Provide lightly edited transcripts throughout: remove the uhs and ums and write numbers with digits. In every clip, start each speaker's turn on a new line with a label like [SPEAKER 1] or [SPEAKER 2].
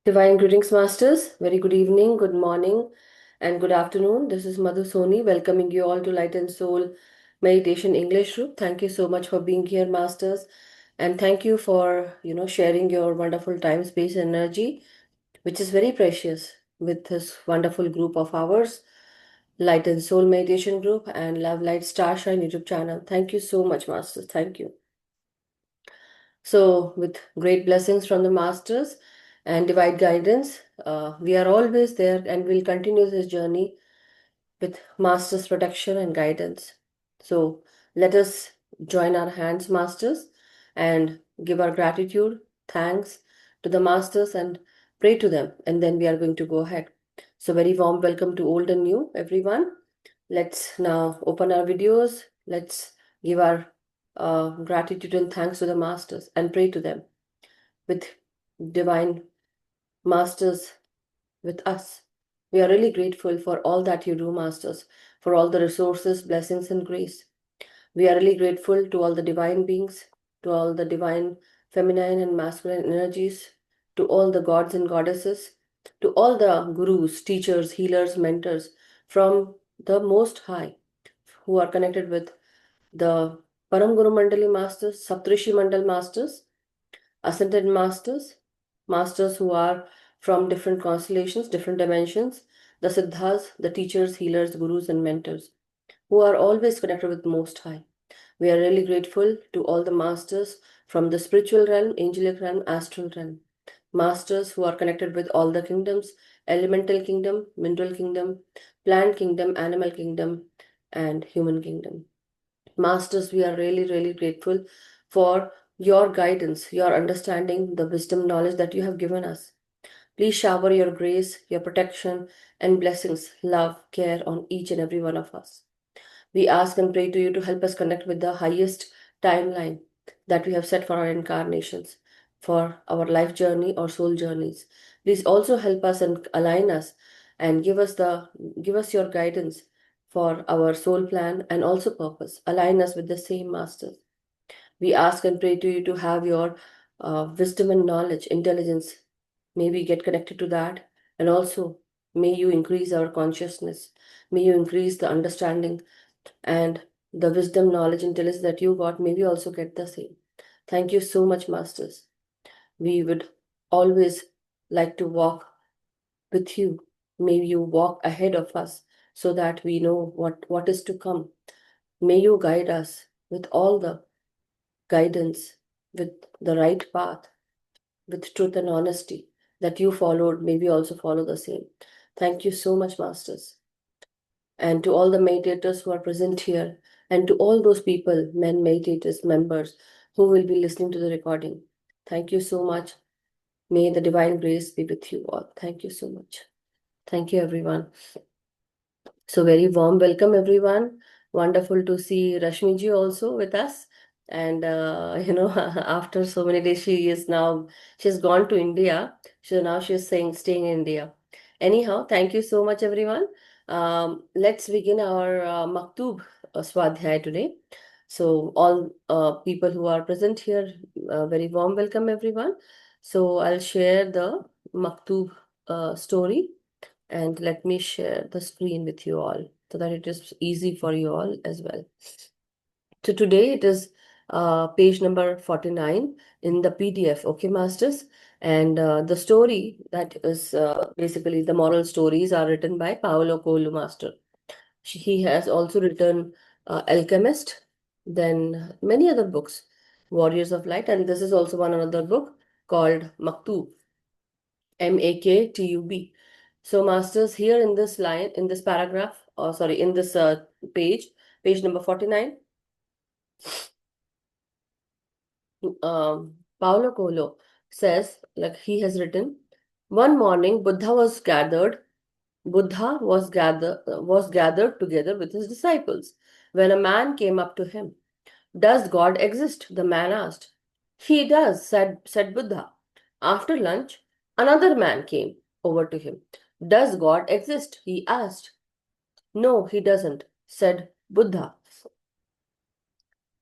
[SPEAKER 1] Divine greetings, Masters. Very good evening, good morning, and good afternoon. This is Madhu Soni, welcoming you all to Light and Soul Meditation English group. Thank you so much for being here, Masters, and thank you for sharing your wonderful time, space, and energy, which is very precious with this wonderful group of ours, Light and Soul Meditation Group and Love Light Starshine YouTube channel. Thank you so much, Masters. Thank you. So, with great blessings from the Masters and divine guidance, we are always there and will continue this journey with Master's protection and guidance. So, let us join our hands, Masters, and give our gratitude, thanks to the Masters and pray to them. And then we are going to go ahead. So, very warm welcome to old and new, everyone. Let's now open our videos. Let's give our gratitude and thanks to the Masters and pray to them with divine Masters with us. We are really grateful for all that you do, Masters, for all the resources, blessings, and grace. We are really grateful to all the divine beings, to all the divine feminine and masculine energies, to all the gods and goddesses, to all the gurus, teachers, healers, mentors from the Most High who are connected with the Param Guru Mandali Masters, Saptrishi Mandal Masters, Ascended Masters, Masters who are from different constellations, different dimensions, the Siddhas, the teachers, healers, gurus, and mentors, who are always connected with Most High. We are really grateful to all the masters from the spiritual realm, angelic realm, astral realm. Masters who are connected with all the kingdoms, elemental kingdom, mineral kingdom, plant kingdom, animal kingdom, and human kingdom. Masters, we are really, really grateful for your guidance, your understanding, the wisdom, knowledge that you have given us. Please shower your grace, your protection, and blessings, love, care on each and every one of us. We ask and pray to you to help us connect with the highest timeline that we have set for our incarnations, for our life journey or soul journeys. Please also help us and align us and give us your guidance for our soul plan and also purpose. Align us with the same masters. We ask and pray to you to have your wisdom and knowledge, intelligence. May we get connected to that. And also, may you increase our consciousness. May you increase the understanding and the wisdom, knowledge, intelligence that you got. May we also get the same. Thank you so much, Masters. We would always like to walk with you. May you walk ahead of us so that we know what is to come. May you guide us with all the guidance, with the right path, with truth and honesty that you followed. May we also follow the same. Thank you so much, Masters. And to all the meditators who are present here, and to all those people, men, meditators, members, who will be listening to the recording. Thank you so much. May the divine grace be with you all. Thank you so much. Thank you, everyone. So very warm welcome, everyone. Wonderful to see Rashmi ji also with us. And after so many days, she's gone to India. So now she's staying in India. Anyhow, thank you so much, everyone. Let's begin our Maktub Swadhyay today. So all people who are present here, very warm welcome, everyone. So I'll share the Maktub story. And let me share the screen with you all so that it is easy for you all as well. So today it is page number 49 in the PDF, okay, Masters? And the story that is basically the moral stories are written by Paulo Coelho, Master. He has also written Alchemist, then many other books, Warriors of Light, and this is also one another book called Maktub, Maktub. So, Masters, here in this line, in this paragraph, or sorry, in this page number 49, Paulo Coelho says, like he has written, one morning Buddha was gathered together with his disciples when a man came up to him. Does God exist? The man asked. He does, said Buddha. After lunch, another man came over to him. Does God exist? He asked. No, he doesn't, said Buddha.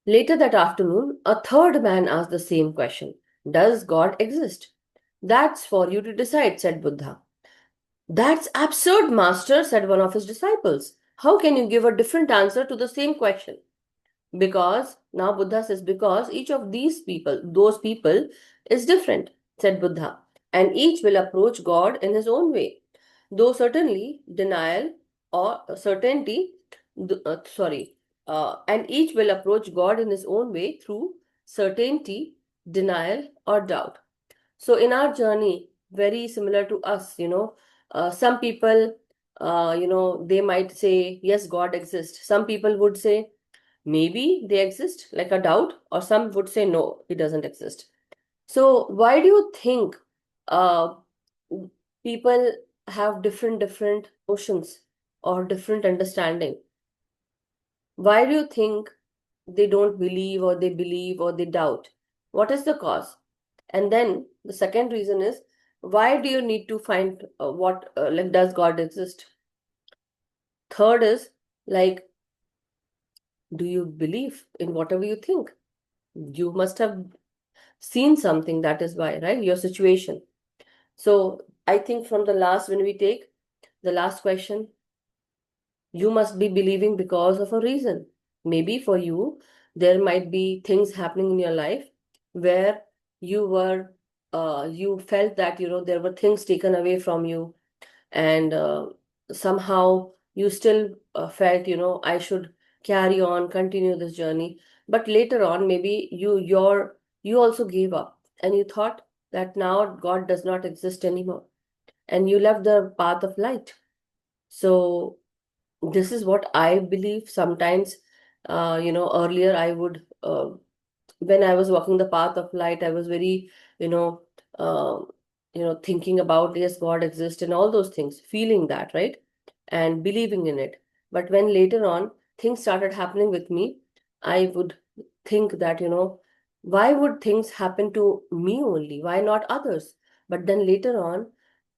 [SPEAKER 1] Later that afternoon, a third man asked the same question. Does God exist? That's for you to decide, said Buddha. That's absurd, master, said one of his disciples. How can you give a different answer to the same question? Because, now Buddha says, because each of these people, those people, is different, said Buddha, and each will approach God in his own way. Though certainly denial or certainty, and each will approach God in his own way through certainty, denial, or doubt. So in our journey, very similar to us, some people, they might say, yes, God exists. Some people would say, maybe they exist, like a doubt, or some would say, no, it doesn't exist. So why do you think uh, people have different notions or different understanding? Why do you think they don't believe or they doubt? What is the cause? And then the second reason is, why do you need to find like, does God exist? Third is, like, do you believe in whatever you think? You must have seen something, that is why, right? Your situation. So I think from the last, when we take the last question, you must be believing because of a reason. Maybe for you, there might be things happening in your life where you felt that, there were things taken away from you, and somehow you still felt, I should carry on, continue this journey. But later on, maybe you also gave up, and you thought that now God does not exist anymore, and you left the path of light. So this is what I believe. Sometimes, earlier I would, when I was walking the path of light, I was very, you know, uh, thinking about, yes, God exists and all those things, feeling that, right? And believing in it. But when later on things started happening with me, I would think that, why would things happen to me only? Why not others? But then later on,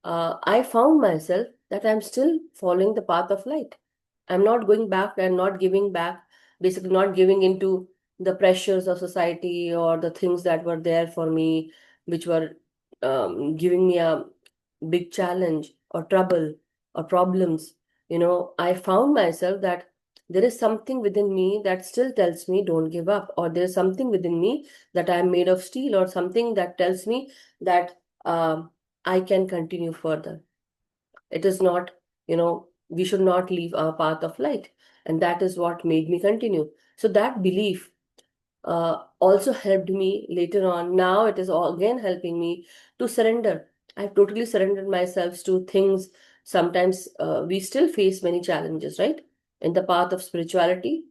[SPEAKER 1] I found myself that I'm still following the path of light. I'm not going back and not giving back, basically not giving into the pressures of society or the things that were there for me, which were giving me a big challenge or trouble or problems. I found myself that there is something within me that still tells me don't give up, or there is something within me that I'm made of steel, or something that tells me that I can continue further. It is not, we should not leave our path of light. And that is what made me continue. So that belief also helped me later on. Now it is all again helping me to surrender. I've totally surrendered myself to things. Sometimes we still face many challenges, right? In the path of spirituality,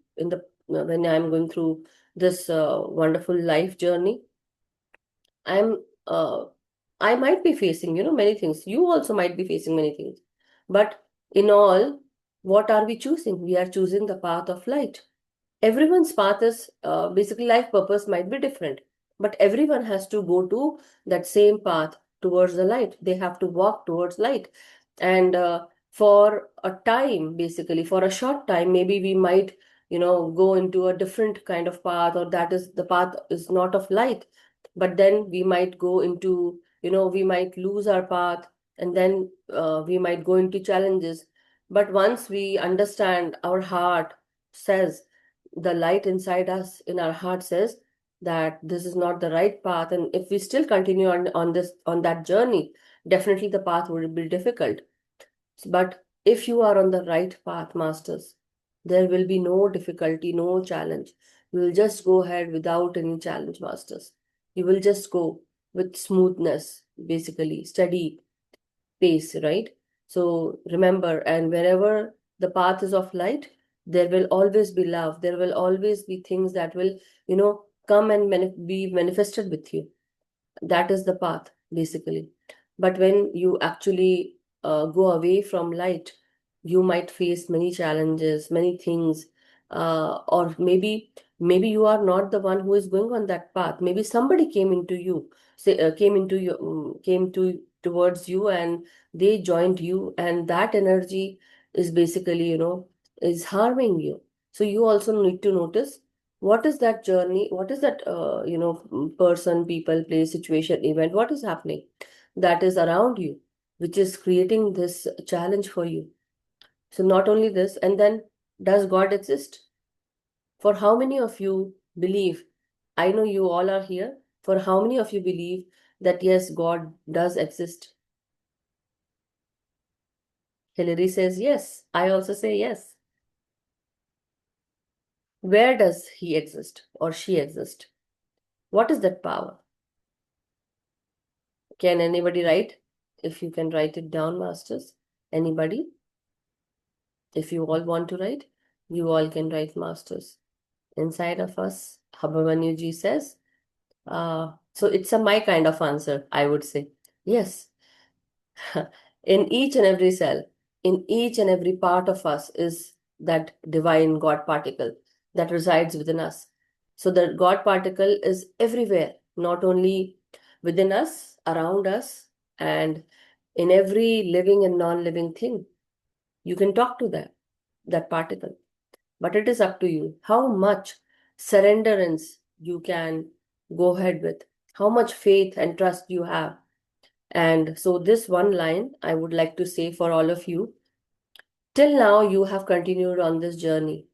[SPEAKER 1] when I'm going through this wonderful life journey, I'm I might be facing, many things. You also might be facing many things. But in all, what are we choosing? We are choosing the path of light. Everyone's path is basically, life purpose might be different, but everyone has to go to that same path towards the light. They have to walk towards light. And for a time, basically, for a short time, maybe we might, go into a different kind of path, or that is the path is not of light. But then we might go into, we might lose our path, and then we might go into challenges. But once we understand, our heart says, the light inside us in our heart says that this is not the right path, and if we still continue on that journey, definitely the path will be difficult. But if you are on the right path, masters, there will be no difficulty, no challenge. You will just go ahead without any challenge, masters. You will just go with smoothness, basically steady pace, right? So remember, and wherever the path is of light, there will always be love. There will always be things that will, come and be manifested with you. That is the path, basically. But when you actually go away from light, you might face many challenges, many things, or maybe you are not the one who is going on that path. Maybe somebody came into you, came to towards you, and they joined you, and that energy is basically, is harming you. So you also need to notice, what is that journey, what is that person, people, place, situation, event, what is happening that is around you, which is creating this challenge for you. So not only this, and then, does God exist? For how many of you believe? I know you all are here. For how many of you believe that yes, God does exist? Hillary says yes. I also say yes. Where does he exist or she exist? What is that power? Can anybody write? If you can write it down, masters. Anybody? If you all want to write, you all can write, masters. Inside of us, Habhamanyu says, so it's a my kind of answer, I would say. Yes. In each and every cell, in each and every part of us is that divine God particle that resides within us. So the God particle is everywhere, not only within us, around us, and in every living and non-living thing. You can talk to that particle. But it is up to you how much surrenderance you can go ahead with, how much faith and trust you have. And so, this one line I would like to say for all of you, till now you have continued on this journey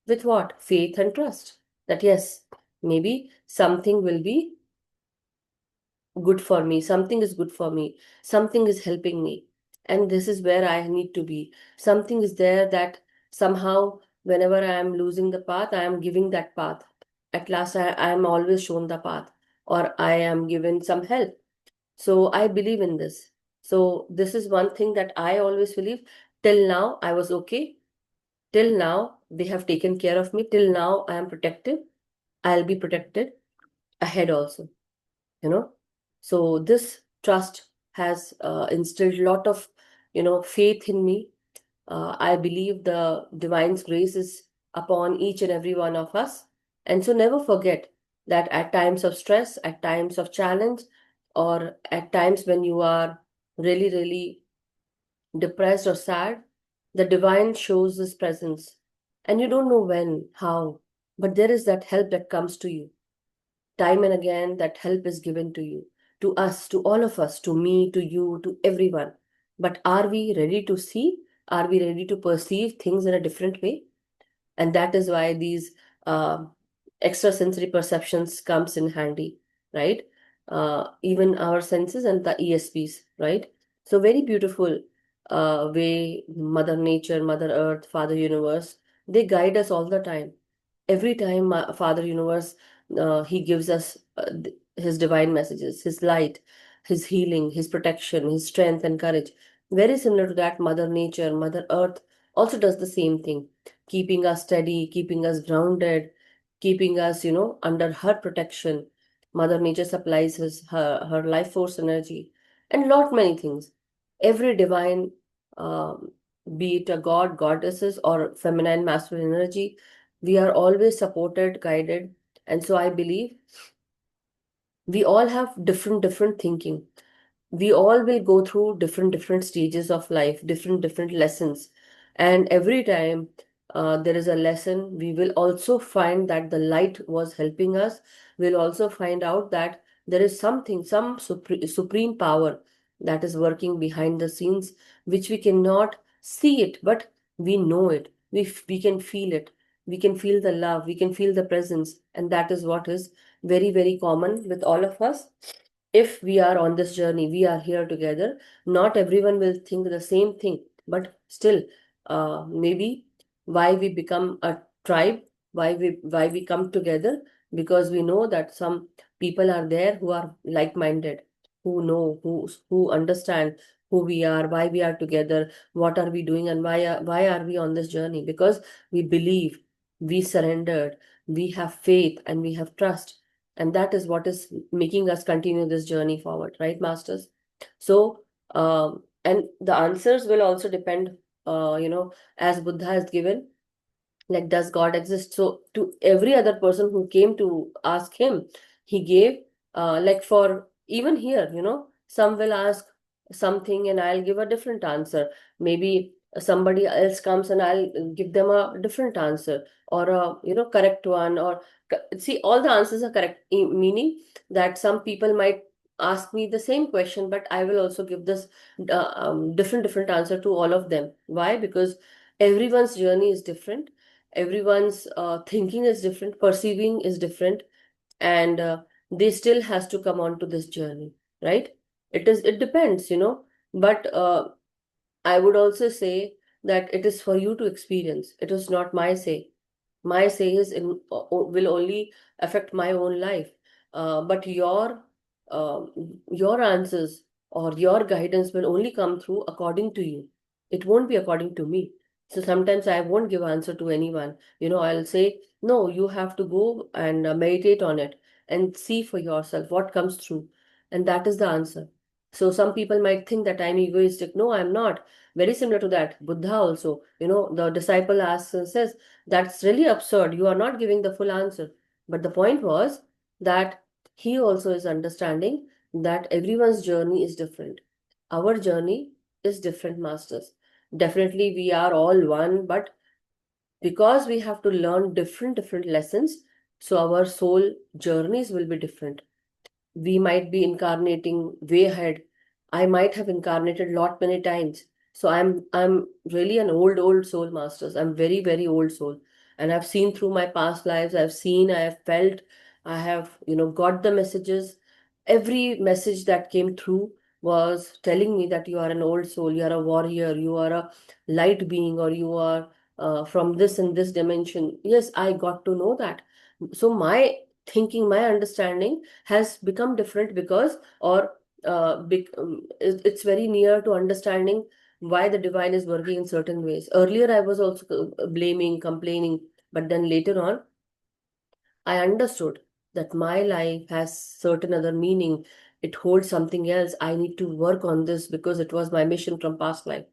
[SPEAKER 1] with what? Faith and trust. That yes, maybe something will be good for me, something is good for me, something is helping me, and this is where I need to be. Something is there that somehow, whenever I am losing the path, I am giving that path. At last, I am always shown the path, or I am given some help. So I believe in this. So this is one thing that I always believe. Till now, I was okay. Till now, they have taken care of me. Till now, I am protected. I'll be protected ahead also, you know. So this trust has instilled a lot of, faith in me. I believe the divine's grace is upon each and every one of us. And so never forget that at times of stress, at times of challenge, or at times when you are really, really depressed or sad, the divine shows his presence. And you don't know when, how, but there is that help that comes to you. Time and again, that help is given to you, to us, to all of us, to me, to you, to everyone. But are we ready to see? Are we ready to perceive things in a different way? And that is why these extrasensory perceptions comes in handy, right? Even our senses and the ESPs, right? So very beautiful way Mother Nature, Mother Earth, Father Universe, they guide us all the time. Every time Father Universe, he gives us his divine messages, his light, his healing, his protection, his strength and courage. Very similar to that, Mother Nature, Mother Earth also does the same thing, keeping us steady, keeping us grounded, keeping us, under her protection. Mother Nature supplies her life force energy and lot many things. Every divine, um, be it a god, goddesses, or feminine, masculine energy, we are always supported, guided. And so I believe we all have different thinking. We all will go through different stages of life, different lessons, and every time there is a lesson, we will also find that the light was helping us. We'll also find out that there is something, some supreme power that is working behind the scenes, which we cannot see it, but we know it. We can feel it. We can feel the love, we can feel the presence, and that is what is very common with all of us. If we are on this journey, we are here together. Not everyone will think the same thing, but still, maybe why we become a tribe, why we come together, because we know that some people are there who are like-minded, who know, who understand who we are, why we are together, what are we doing, and why are we on this journey? Because we believe, we surrendered, we have faith, and we have trust, and that is what is making us continue this journey forward, right, masters? So and the answers will also depend, as Buddha has given, like, does God exist? So to every other person who came to ask him, he gave, like, for even here, some will ask something and I'll give a different answer. Maybe somebody else comes and I'll give them a different answer, or a, correct one, or see, all the answers are correct, meaning that some people might ask me the same question, but I will also give this different answer to all of them. Why? Because everyone's journey is different. Everyone's thinking is different, perceiving is different, and they still has to come on to this journey, right? It depends, but I would also say that it is for you to experience. It is not my say. My say is will only affect my own life. But your answers or your guidance will only come through according to you. It won't be according to me. So sometimes I won't give answer to anyone. I'll say, no, you have to go and meditate on it and see for yourself what comes through. And that is the answer. So some people might think that I'm egoistic. No, I'm not. Very similar to that. Buddha also, the disciple asks and says, that's really absurd. You are not giving the full answer. But the point was that he also is understanding that everyone's journey is different. Our journey is different, masters. Definitely, we are all one, but because we have to learn different lessons, so our soul journeys will be different. We might be incarnating way ahead. I might have incarnated lot many times. So I'm really an old soul, masters. I'm very old soul. And I've seen through my past lives, I have felt, I have, got the messages. Every message that came through was telling me that you are an old soul, you are a warrior, you are a light being, or you are from this and this dimension. Yes, I got to know that. So my thinking, my understanding has become different because, or it's very near to understanding why the divine is working in certain ways. Earlier I was also blaming, complaining, but then later on I understood that my life has certain other meaning. It holds something else. I need to work on this because it was my mission from past life.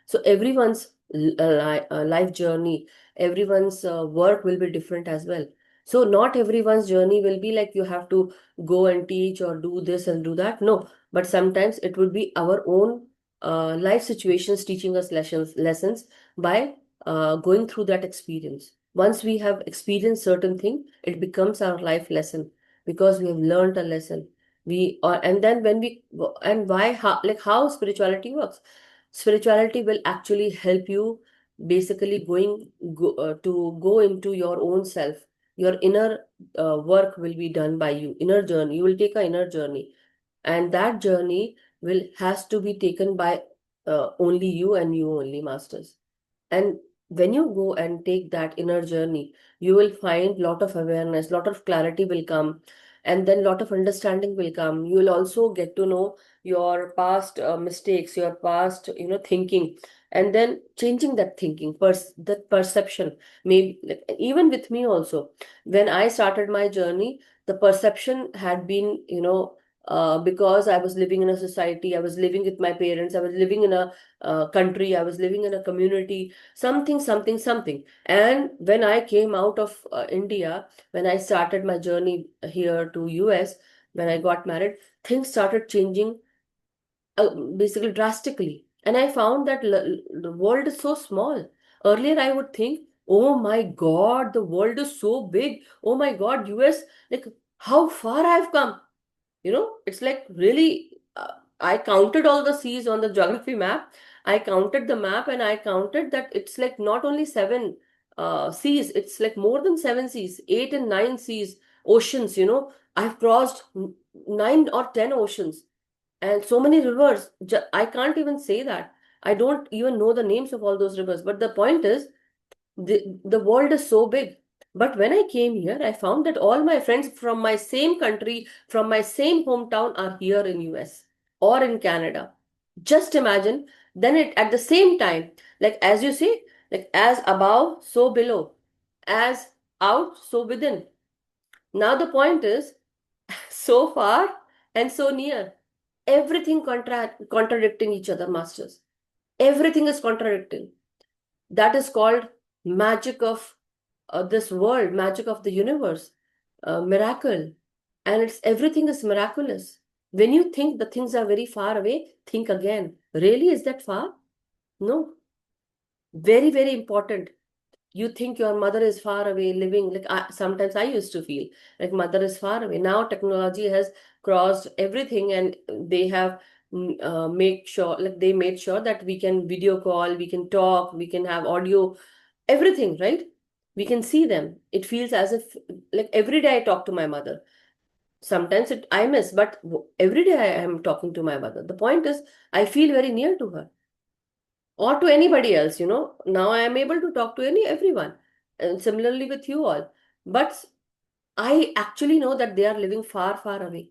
[SPEAKER 1] So everyone's life journey, everyone's work will be different as well. So not everyone's journey will be like you have to go and teach or do this and do that. No, but sometimes it would be our own life situations teaching us lessons by going through that experience. Once we have experienced certain thing, it becomes our life lesson because we have learned a lesson. We are, and then when we and why how like how spirituality works. Spirituality will actually help you basically to go into your own self. Your inner work will be done by you. Inner journey. You will take a inner journey, and that journey will has to be taken by only you and you only, masters. And when you go and take that inner journey, you will find lot of awareness, lot of clarity will come, and then lot of understanding will come. You will also get to know your past mistakes, your past, thinking, and then changing that thinking, that perception. Maybe like, even with me also, when I started my journey, the perception had been, because I was living in a society, I was living with my parents, I was living in a country, I was living in a community, something. And when I came out of India, when I started my journey here to US, when I got married, things started changing basically drastically. And I found that the world is so small. Earlier, I would think, oh my God, the world is so big. Oh my God, US, like how far I've come. It's like really, I counted all the seas on the geography map. I counted the map and I counted that it's like not only seven seas, it's like more than seven seas, eight and nine seas, oceans. I've crossed nine or 10 oceans and so many rivers. I can't even say that. I don't even know the names of all those rivers. But the point is, the world is so big. But when I came here, I found that all my friends from my same country, from my same hometown, are here in US or in Canada. Just imagine. Then it at the same time, like as you see, like as above, so below, as out, so within. Now the point is, so far and so near. Everything contradicting each other, masters. Everything is contradicting. That is called magic of this world, magic of the universe, miracle. And it's everything is miraculous. When you think the things are very far away, think again. Really, is that far? No. Very important. You think your mother is far away living, like sometimes I used to feel like mother is far away. Now technology has crossed everything, and they have make sure, like they made sure that we can video call, we can talk, we can have audio, everything, right? We can see them. It feels as if, like, every day I talk to my mother. Sometimes I miss, but every day I am talking to my mother. The point is, I feel very near to her, or to anybody else. Now I am able to talk to everyone, and similarly with you all. But I actually know that they are living far, far away.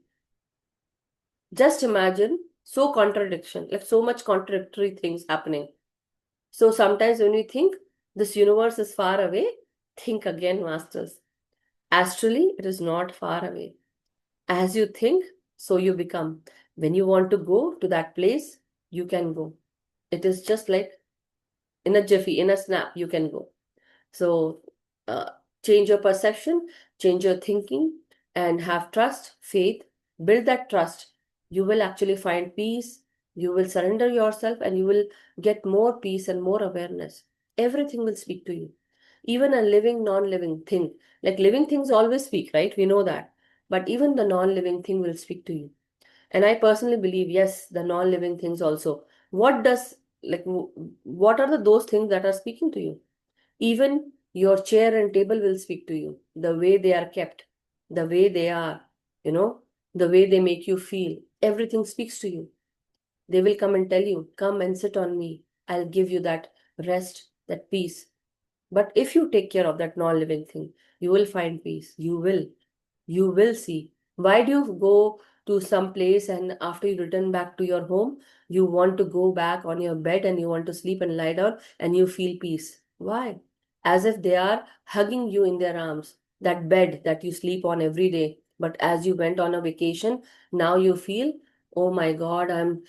[SPEAKER 1] Just imagine, so contradiction, like so much contradictory things happening. So sometimes when we think this universe is far away, think again, masters. Astrally, it is not far away. As you think, so you become. When you want to go to that place, you can go. It is just like in a jiffy, in a snap, you can go. So uh, change your perception, change your thinking, and have trust, faith. Build that trust. You will actually find peace. You will surrender yourself, and you will get more peace and more awareness. Everything will speak to you. Even a living, non living thing. Like living things always speak, right? We know that. But even the non living thing will speak to you. And I personally believe, yes, the non living things also. What does, like, what are those things that are speaking to you? Even your chair and table will speak to you. The way they are kept, the way they are, you know, the way they make you feel. Everything speaks to you. They will come and tell you, come and sit on me. I'll give you that rest, that peace. But if you take care of that non living thing, you will find peace. You will. You will see. Why do you go to some place and after you return back to your home, you want to go back on your bed and you want to sleep and lie down and you feel peace? Why? As if they are hugging you in their arms. That bed that you sleep on every day. But as you went on a vacation, now you feel, oh my God, I'm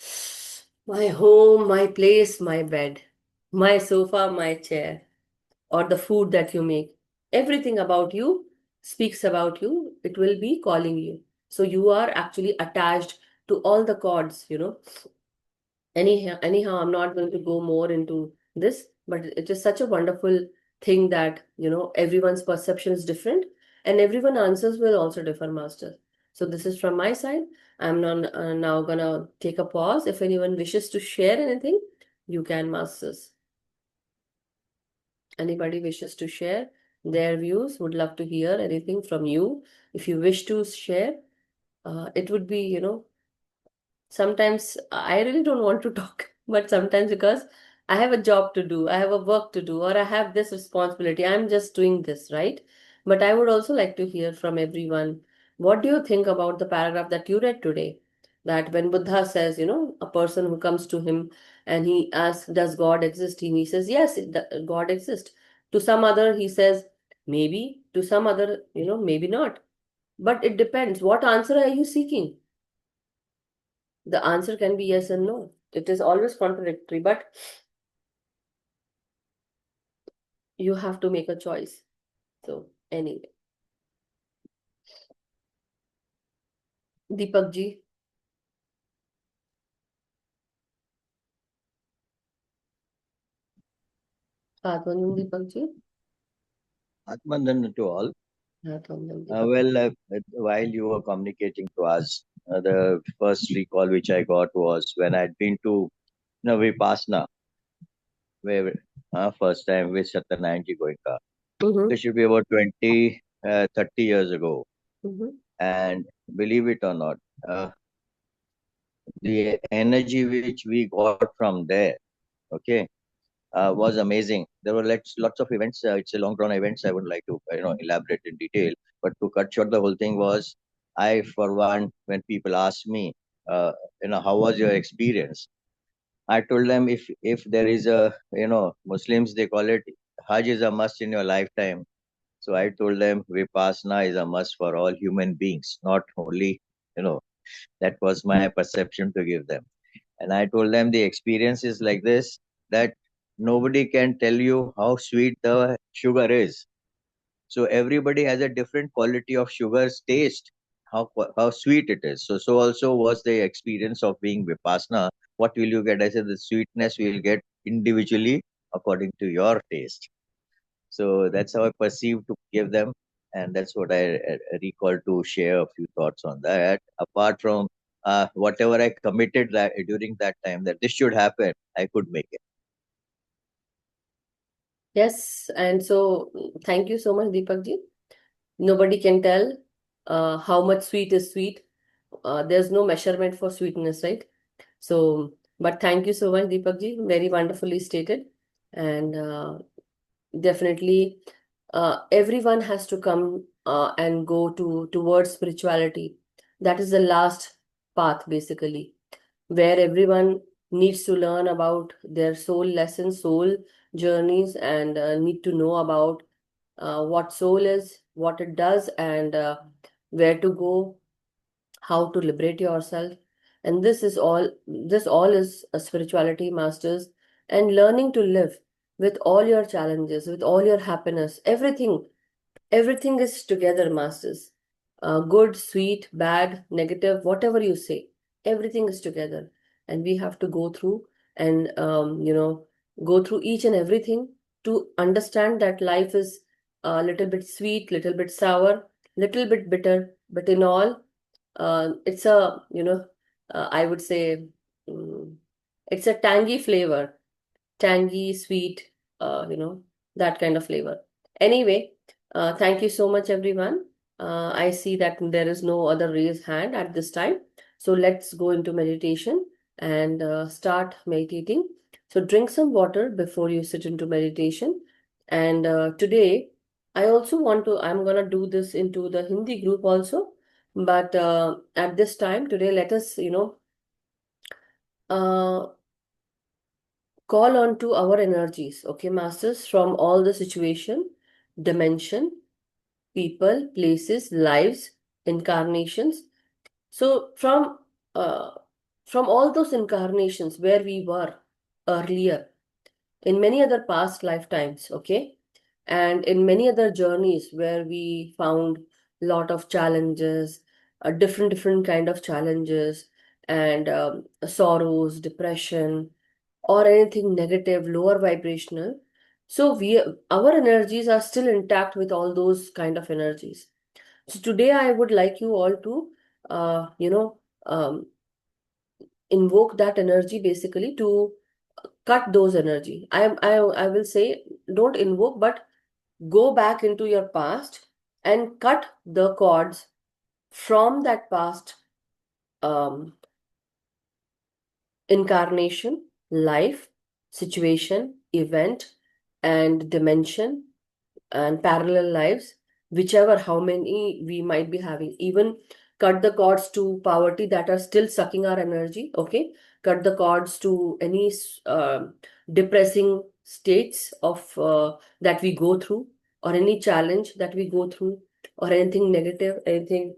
[SPEAKER 1] my home, my place, my bed, my sofa, my chair, or the food that you make. Everything about you speaks about you. It will be calling you. So you are actually attached to all the chords. Anyhow, I'm not going to go more into this, but it is such a wonderful thing that, everyone's perception is different and everyone answers will also differ, master. So this is from my side. I'm not, now gonna take a pause. If anyone wishes to share anything, you can, masters. Anybody wishes to share their views, would love to hear anything from you. If you wish to share, it would be, sometimes I really don't want to talk, but sometimes because I have a job to do, I have a work to do, or I have this responsibility, I'm just doing this, right? But I would also like to hear from everyone. What do you think about the paragraph that you read today? That when Buddha says, a person who comes to him and he asks, does God exist? He says, yes, God exists. To some other, he says, maybe. To some other, maybe not. But it depends. What answer are you seeking? The answer can be yes and no. It is always contradictory, but you have to make a choice. So, anyway, Deepak ji, Atmanam Deepak ji,
[SPEAKER 2] Atmandan to all.
[SPEAKER 1] Atmanam Deepak.
[SPEAKER 2] While you were communicating to us, the first recall which I got was when I'd been to Vipassana, where first time with Satyanarayan Goenka.
[SPEAKER 1] Mm-hmm,
[SPEAKER 2] This should be about 30 years ago.
[SPEAKER 1] mm-hmm,
[SPEAKER 2] And believe it or not, the energy which we got from there, okay, was amazing. There were lots of events. It's a long drawn events. I would like to elaborate in detail. But to cut short, the whole thing was, I for one, when people ask me, how was your experience? I told them if there is a Muslims they call it Hajj is a must in your lifetime. So I told them Vipassana is a must for all human beings, not only you know. That was my perception to give them. And I told them the experience is like this, that nobody can tell you how sweet the sugar is. So everybody has a different quality of sugar's taste, how sweet it is. So also was the experience of being Vipassana. What will you get? I said the sweetness will get individually according to your taste. So that's how I perceive to give them. and that's what I recall to share a few thoughts on that. Apart from whatever I committed that during that time that this should happen, I could make it.
[SPEAKER 1] Yes, and so thank you so much, Deepak ji. Nobody can tell how much sweet is sweet. There's no measurement for sweetness, right? So, but thank you so much, Deepak ji. Very wonderfully stated. And definitely, everyone has to come and go towards spirituality. That is the last path, basically, where everyone needs to learn about their soul lessons, soul journeys, and need to know about what soul is, what it does, and where to go, how to liberate yourself. And this all is a spirituality, masters, and learning to live with all your challenges, with all your happiness, everything is together, masters. Good, sweet, bad, negative, whatever you say, everything is together. And we have to go through and, go through each and everything to understand that life is a little bit sweet, little bit sour, little bit bitter, but in all, it's a, I would say, mm, it's a tangy flavor, tangy, sweet, that kind of flavor. Anyway, thank you so much, everyone. I see that there is no other raised hand at this time. So let's go into meditation and start meditating. So drink some water before you sit into meditation. And today, I'm going to do this into the Hindi group also. But at this time, today, let us, uh, call on to our energies, okay, masters, from all the situation, dimension, people, places, lives, incarnations. So uh, from all those incarnations where we were earlier, in many other past lifetimes, okay, and in many other journeys where we found lot of challenges, different kind of challenges, and sorrows, depression, or anything negative, lower vibrational. So our energies are still intact with all those kind of energies. So today I would like you all to, uh, you know, um, invoke that energy basically to cut those energy. I will say, don't invoke, but go back into your past and cut the cords from that past um, incarnation, life, situation, event, and dimension, and parallel lives, whichever how many we might be having. Even cut the cords to poverty that are still sucking our energy, okay? Cut the cords to any depressing states of that we go through, or any challenge that we go through, or anything negative, anything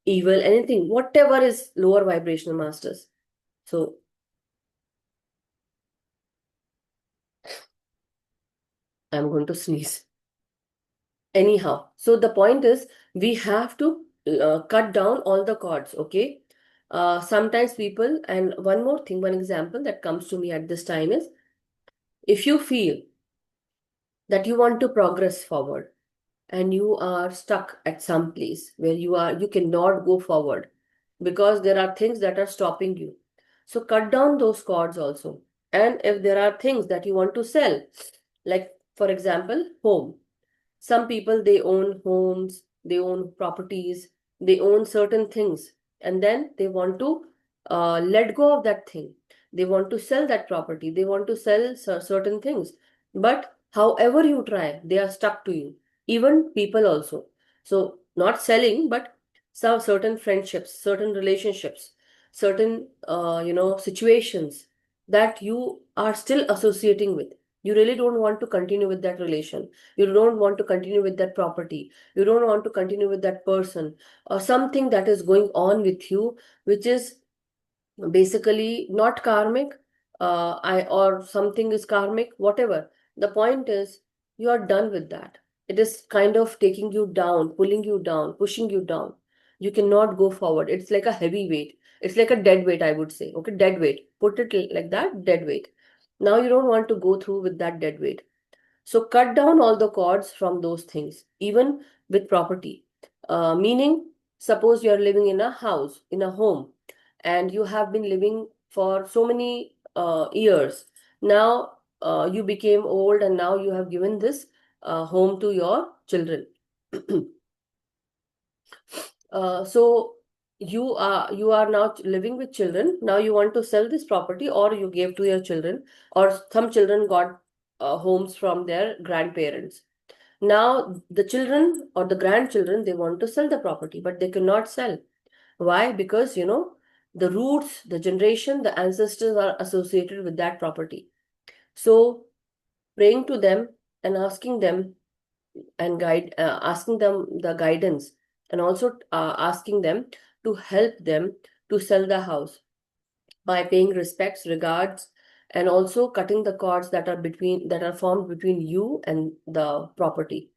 [SPEAKER 1] evil, anything, whatever is lower vibrational, masters. So I'm going to sneeze. Anyhow, so the point is, we have to cut down all the cords, okay? Sometimes people, and one more thing, one example that comes to me at this time is, if you feel that you want to progress forward and you are stuck at some place where you cannot go forward because there are things that are stopping you. So cut down those cords also. And if there are things that you want to sell, like for example, home. Some people, they own homes, they own properties, they own certain things, and then they want to let go of that thing. They want to sell that property, they want to sell certain things. But however you try, they are stuck to you. Even people also. So, not selling, but some certain friendships, certain relationships, certain situations that you are still associating with. You really don't want to continue with that relation, you don't want to continue with that property, you don't want to continue with that person, or something that is going on with you, which is basically not karmic, I or something is karmic, whatever. The point is, you are done with that. It is kind of taking you down, pulling you down, pushing you down. You cannot go forward. It's like a heavy weight, it's like a dead weight, I would say. Okay, dead weight, put it like that, dead weight. Now you don't want to go through with that dead weight. So cut down all the cords from those things, even with property. Meaning, suppose you are living in a house, in a home, and you have been living for so many years. Now you became old, and now you have given this home to your children. So you are now living with children. Now you want to sell this property, or you gave to your children, or some children got homes from their grandparents. Now the children or the grandchildren, they want to sell the property, but they cannot sell. Why? Because the roots, the generation, the ancestors are associated with that property. So praying to them and asking them and asking them the guidance, and also asking them to help them to sell the house by paying respects, regards, and also cutting the cords that are formed between you and the property.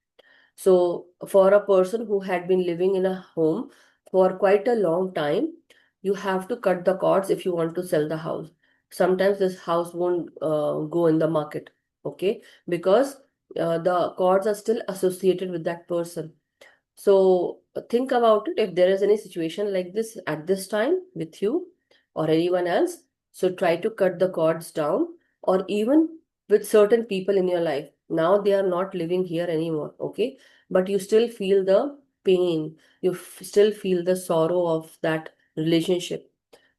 [SPEAKER 1] So, for a person who had been living in a home for quite a long time, you have to cut the cords if you want to sell the house. Sometimes this house won't go in the market, okay? Because the cords are still associated with that person. So think about it, if there is any situation like this at this time with you or anyone else. So try to cut the cords down, or even with certain people in your life. Now they are not living here anymore, okay? But you still feel the pain, still feel the sorrow of that relationship.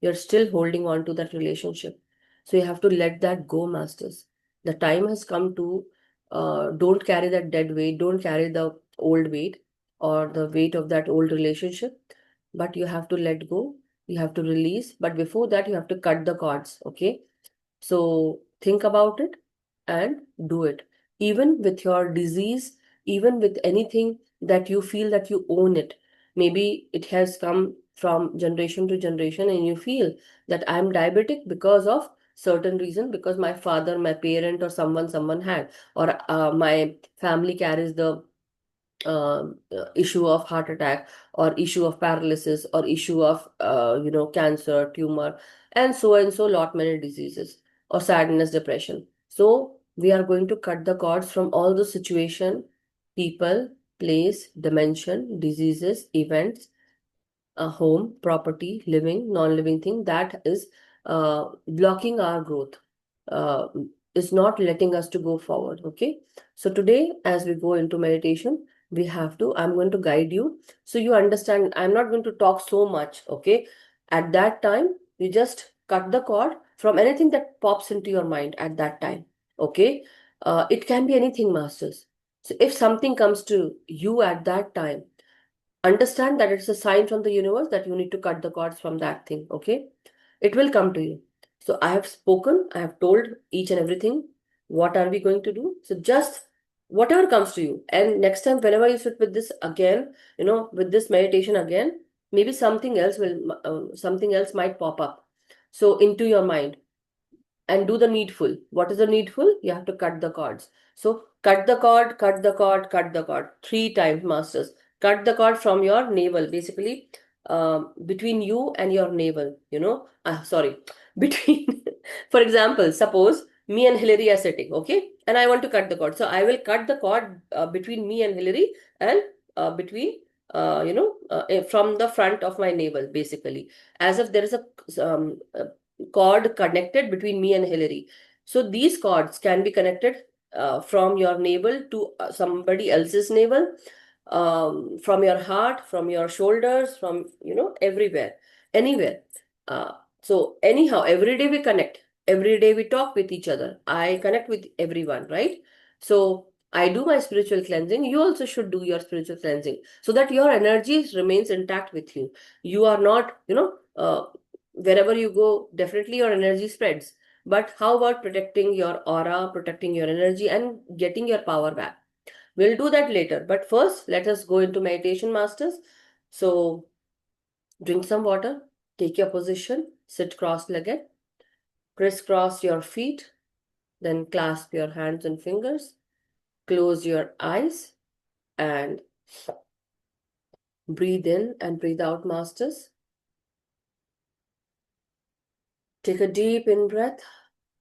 [SPEAKER 1] You're still holding on to that relationship. So you have to let that go, masters. The time has come to don't carry that dead weight, don't carry the old weight or the weight of that old relationship, but you have to let go, you have to release, but before that you have to cut the cords, okay? So think about it and do it. Even with your disease, even with anything that you feel that you own it, maybe it has come from generation to generation, and you feel that I'm diabetic because of certain reason, because my father, my parent, or someone had, or my family carries the issue of heart attack, or issue of paralysis, or issue of cancer, tumor, and so lot many diseases, or sadness, depression. So we are going to cut the cords from all the situation, people, place, dimension, diseases, events, a home, property, living, non-living thing that is blocking our growth, uh, is not letting us to go forward. Okay. So today, as we go into meditation, I'm going to guide you. So you understand, I'm not going to talk so much. Okay. At that time, you just cut the cord from anything that pops into your mind at that time. Okay. It can be anything, masters. So if something comes to you at that time, understand that it's a sign from the universe that you need to cut the cords from that thing. Okay, it will come to you. So I have spoken, I have told each and everything. What are we going to do? So just whatever comes to you, and next time whenever you sit with this again, with this meditation again, maybe something else might pop up so into your mind, and do the needful. What is the needful? You have to cut the cords. So cut the cord, cut the cord, cut the cord. 3 times, masters. Cut the cord from your navel, basically, between you and your navel. Sorry, between. For example, suppose me and Hillary are sitting, okay, and I want to cut the cord. So I will cut the cord between me and Hillary, and between. From the front of my navel, basically, as if there is a cord connected between me and Hillary. So these cords can be connected from your navel to somebody else's navel, from your heart, from your shoulders, from everywhere, anywhere. So anyhow, every day we connect. Every day we talk with each other. I connect with everyone, right? So I do my spiritual cleansing. You also should do your spiritual cleansing so that your energy remains intact with you. You are not, wherever you go, definitely your energy spreads. But how about protecting your aura, protecting your energy, and getting your power back? We'll do that later. But first, let us go into meditation, masters. So drink some water, take your position, sit cross-legged, crisscross your feet, then clasp your hands and fingers, close your eyes, and breathe in and breathe out, masters. Take a deep in breath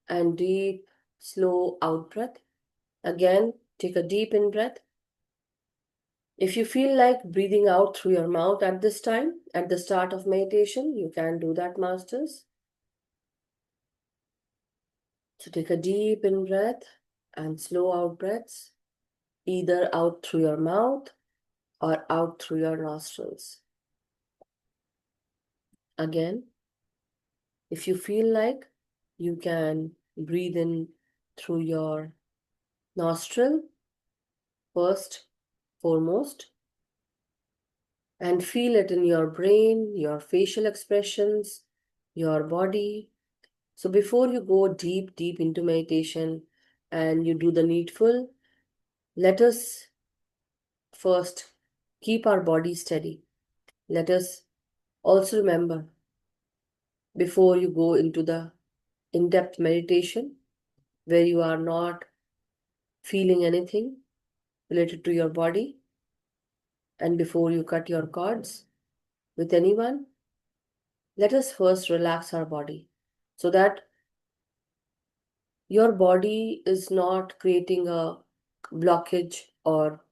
[SPEAKER 1] and deep, slow out breath. Again, take a deep in breath. If you feel like breathing out through your mouth at this time, at the start of meditation, you can do that, masters. So take a deep in breath and slow out breaths, either out through your mouth or out through your nostrils. Again, if you feel like, you can breathe in through your nostril first, foremost, and feel it in your brain, your facial expressions, your body. So before you go deep, deep into meditation and you do the needful, let us first keep our body steady. Let us also remember, before you go into the in-depth meditation where you are not feeling anything related to your body, and before you cut your cords with anyone, let us first relax our body so that your body is not creating a blockage or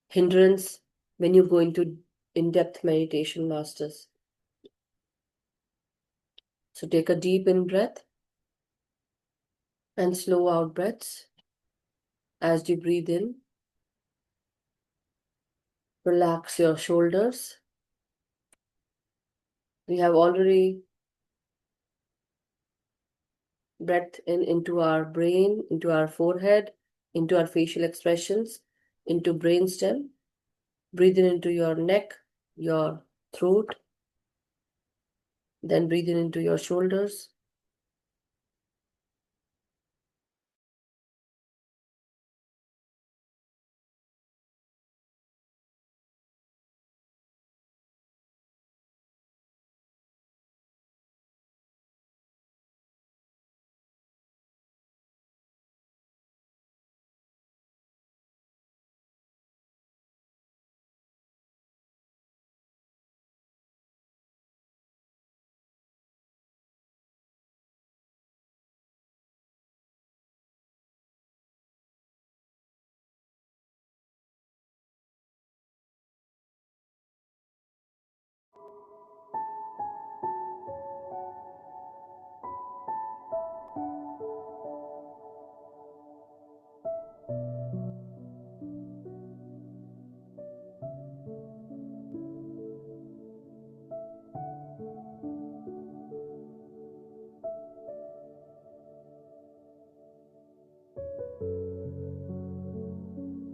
[SPEAKER 1] hindrance when you go into in-depth meditation, masters. So take a deep in breath and slow out breaths. As you breathe in, relax your shoulders. We have already breath in into our brain, into our forehead, into our facial expressions, into brainstem. Breathe in into your neck, your throat, then breathe in into your shoulders.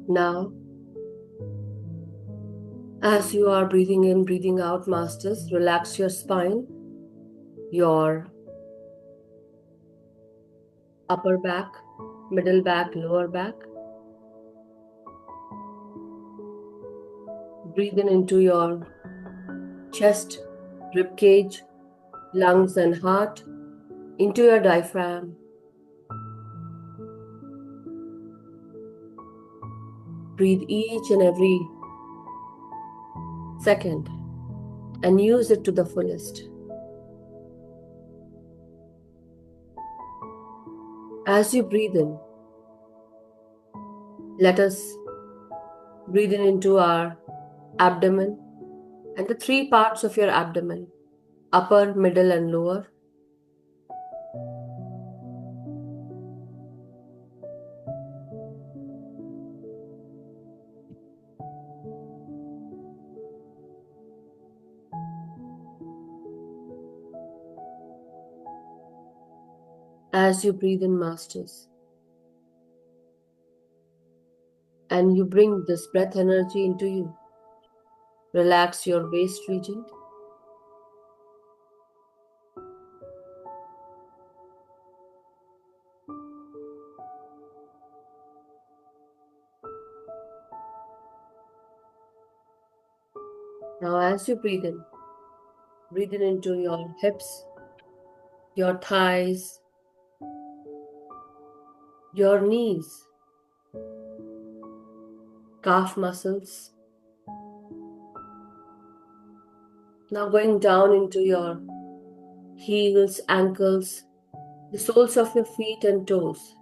[SPEAKER 1] Now, as you are breathing in, breathing out, masters, relax your spine, your upper back, middle back, lower back. Breathe in into your chest, rib cage, lungs, and heart, into your diaphragm. Breathe each and every second and use it to the fullest. As you breathe in, let us breathe in into our abdomen and the three parts of your abdomen: upper, middle, and lower. As you breathe in, masters, and you bring this breath energy into you, relax your waist region. Now, as you breathe in into your hips, your thighs, your knees, calf muscles. Now going down into your heels, ankles, the soles of your feet and toes.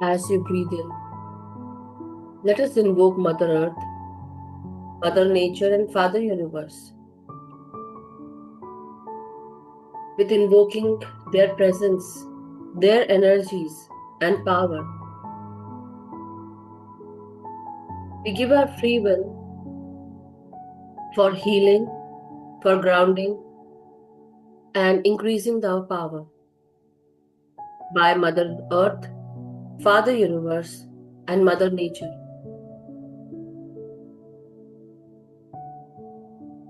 [SPEAKER 1] As you breathe in, let us invoke Mother Earth, Mother Nature, and Father Universe. With invoking their presence, their energies, and power, we give our free will for healing, for grounding, and increasing our power by Mother Earth, Father Universe, and Mother Nature.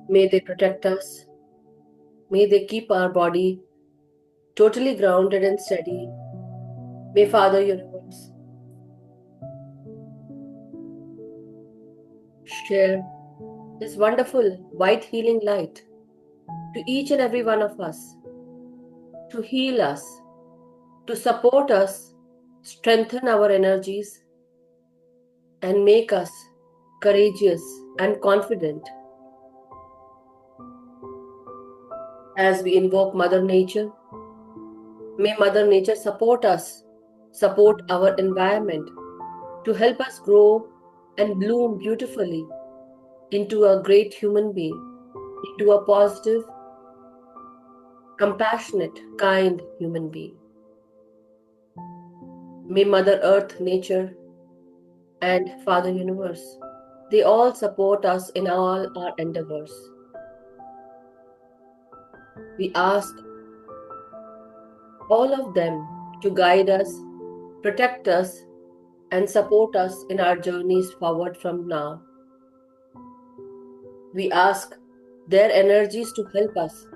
[SPEAKER 1] May they protect us. May they keep our body totally grounded and steady. May Father Universe share this wonderful white healing light to each and every one of us, to heal us, to support us, strengthen our energies, and make us courageous and confident. As we invoke Mother Nature, may Mother Nature support us, support our environment to help us grow and bloom beautifully into a great human being, into a positive, compassionate, kind human being. May Mother Earth, Nature, and Father Universe, they all support us in all our endeavors. We ask all of them to guide us, protect us, and support us in our journeys forward from now. We ask their energies to help us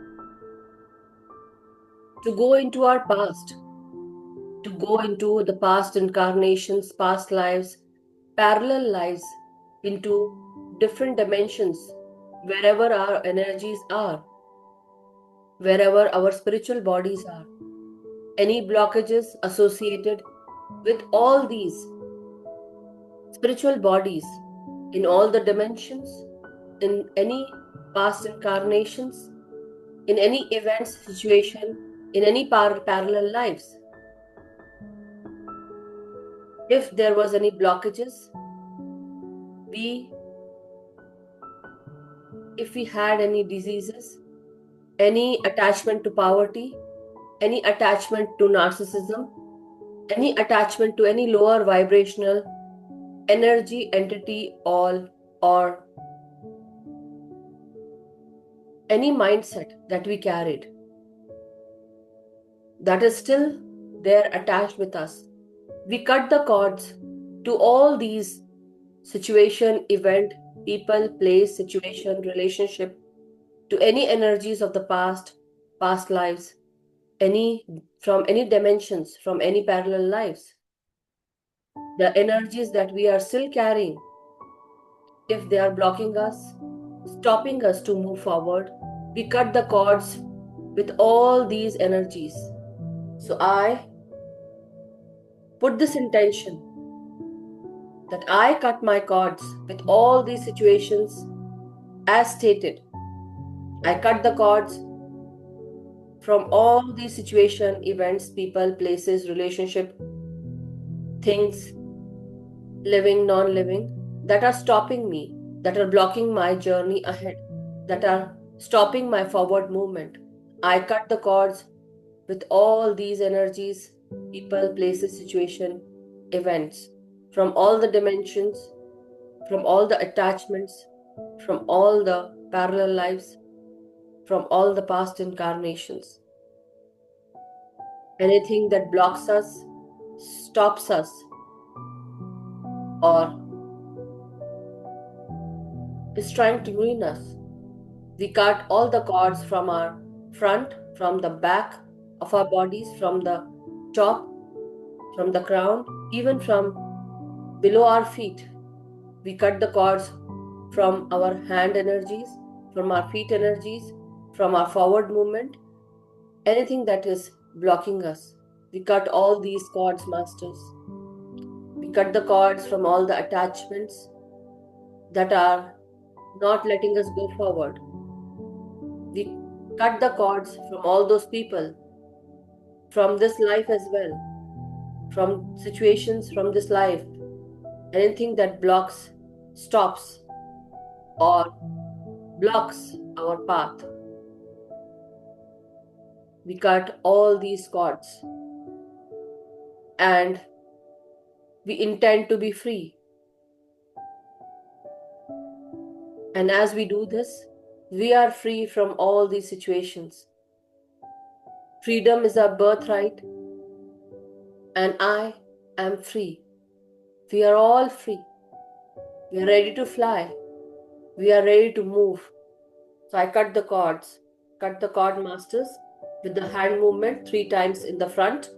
[SPEAKER 1] to go into our past, to go into the past incarnations, past lives, parallel lives, into different dimensions, wherever our energies are, wherever our spiritual bodies are. Any blockages associated with all these spiritual bodies in all the dimensions, in any past incarnations, in any events, situation, in any parallel lives. If there was any blockages, if we had any diseases, any attachment to poverty, any attachment to narcissism, any attachment to any lower vibrational energy, entity, all, or any mindset that we carried that is still there attached with us, we cut the cords to all these situation, event, people, place, situation, relationship, to any energies of the past lives, from any dimensions, from any parallel lives. The energies that we are still carrying, if they are blocking us, stopping us to move forward, we cut the cords with all these energies. So I put this intention that I cut my cords with all these situations as stated. I cut the cords from all these situation, events, people, places, relationship, things, living, non-living, that are stopping me, that are blocking my journey ahead, that are stopping my forward movement. I cut the cords with all these energies, people, places, situation, events, from all the dimensions, from all the attachments, from all the parallel lives, from all the past incarnations. Anything that blocks us, stops us, or is trying to ruin us, we cut all the cords from our front, from the back of our bodies, from the top, from the crown, even from below our feet. We cut the cords from our hand energies, from our feet energies, from our forward movement, anything that is blocking us. We cut all these cords, masters. We cut the cords from all the attachments that are not letting us go forward. We cut the cords from all those people, from this life as well, from situations, from this life, anything that blocks, stops, or blocks our path. We cut all these cords and we intend to be free. And as we do this, we are free from all these situations. Freedom is our birthright, and I am free. We are all free. We are ready to fly. We are ready to move. So I cut the cords. Cut the cord, masters, with the hand movement 3 times in the front,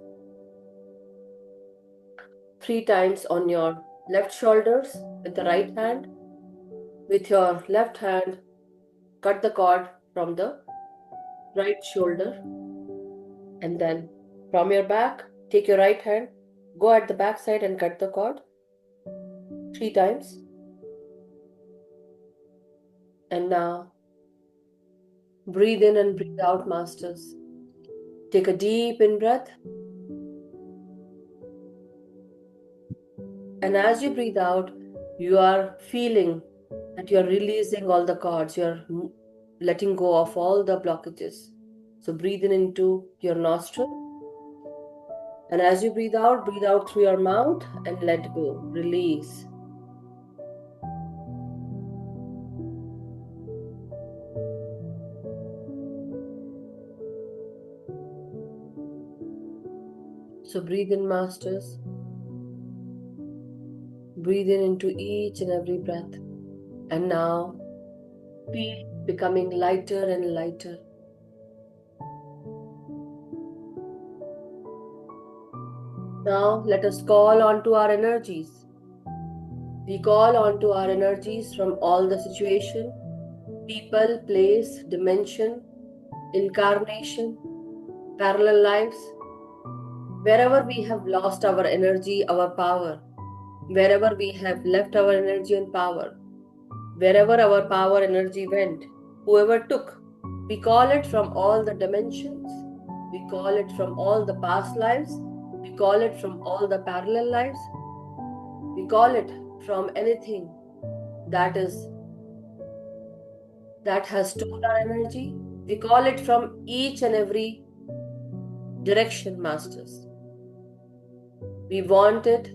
[SPEAKER 1] 3 times on your left shoulders with the right hand. With your left hand, cut the cord from the right shoulder, and then from your back, take your right hand, go at the back side and cut the cord 3 times. And now breathe in and breathe out, masters. Take a deep in breath. And as you breathe out, you are feeling that you are releasing all the cords. You are letting go of all the blockages. So breathe in into your nostril. And as you breathe out through your mouth and let go. Release. So breathe in, masters. Breathe in into each and every breath. And now feel becoming lighter and lighter. Now let us call on to our energies. We call on to our energies from all the situation, people, place, dimension, incarnation, parallel lives. Wherever we have lost our energy, our power, wherever we have left our energy and power, wherever our power energy went, whoever took, we call it from all the dimensions, we call it from all the past lives, we call it from all the parallel lives, we call it from anything that has stored our energy, we call it from each and every direction, masters. We want it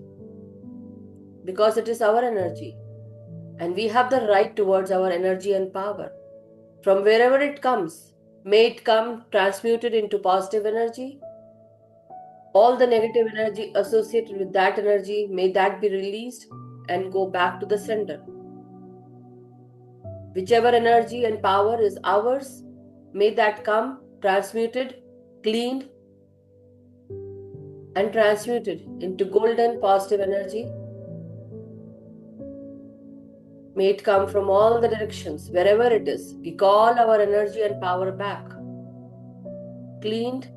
[SPEAKER 1] because it is our energy, and we have the right towards our energy and power. From wherever it comes, may it come transmuted into positive energy. All the negative energy associated with that energy, may that be released and go back to the sender. Whichever energy and power is ours, may that come transmuted, cleaned, and transmuted into golden positive energy. May it come from all the directions, wherever it is. We call our energy and power back, cleaned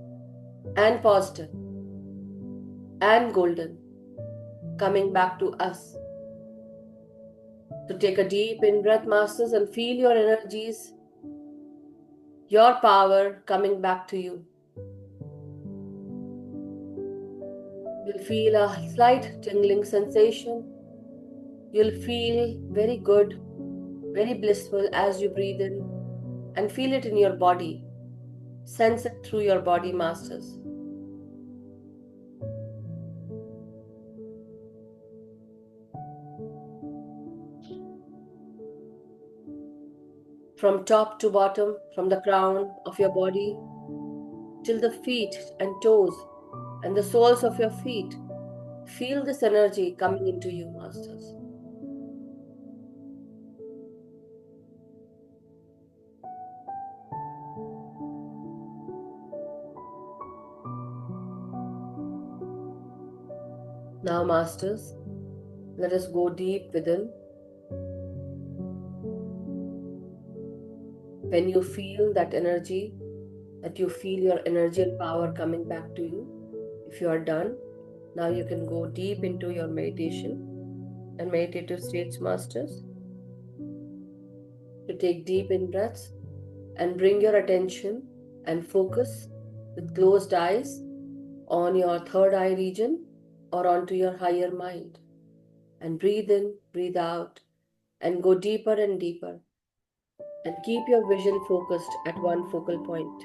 [SPEAKER 1] and positive and golden, coming back to us. So take a deep in-breath, masters, and feel your energies, your power coming back to you. You'll feel a slight tingling sensation. You'll feel very good, very blissful as you breathe in, and feel it in your body. Sense it through your body, masters. From top to bottom, from the crown of your body till the feet and toes and the soles of your feet. Feel this energy coming into you, masters. Now, masters, let us go deep within. When you feel that energy, that you feel your energy and power coming back to you, if you are done, now you can go deep into your meditation and meditative states, masters. To take deep in breaths and bring your attention and focus with closed eyes on your third eye region. or onto your higher mind. And breathe in, breathe out, and go deeper and deeper. And keep your vision focused at one focal point.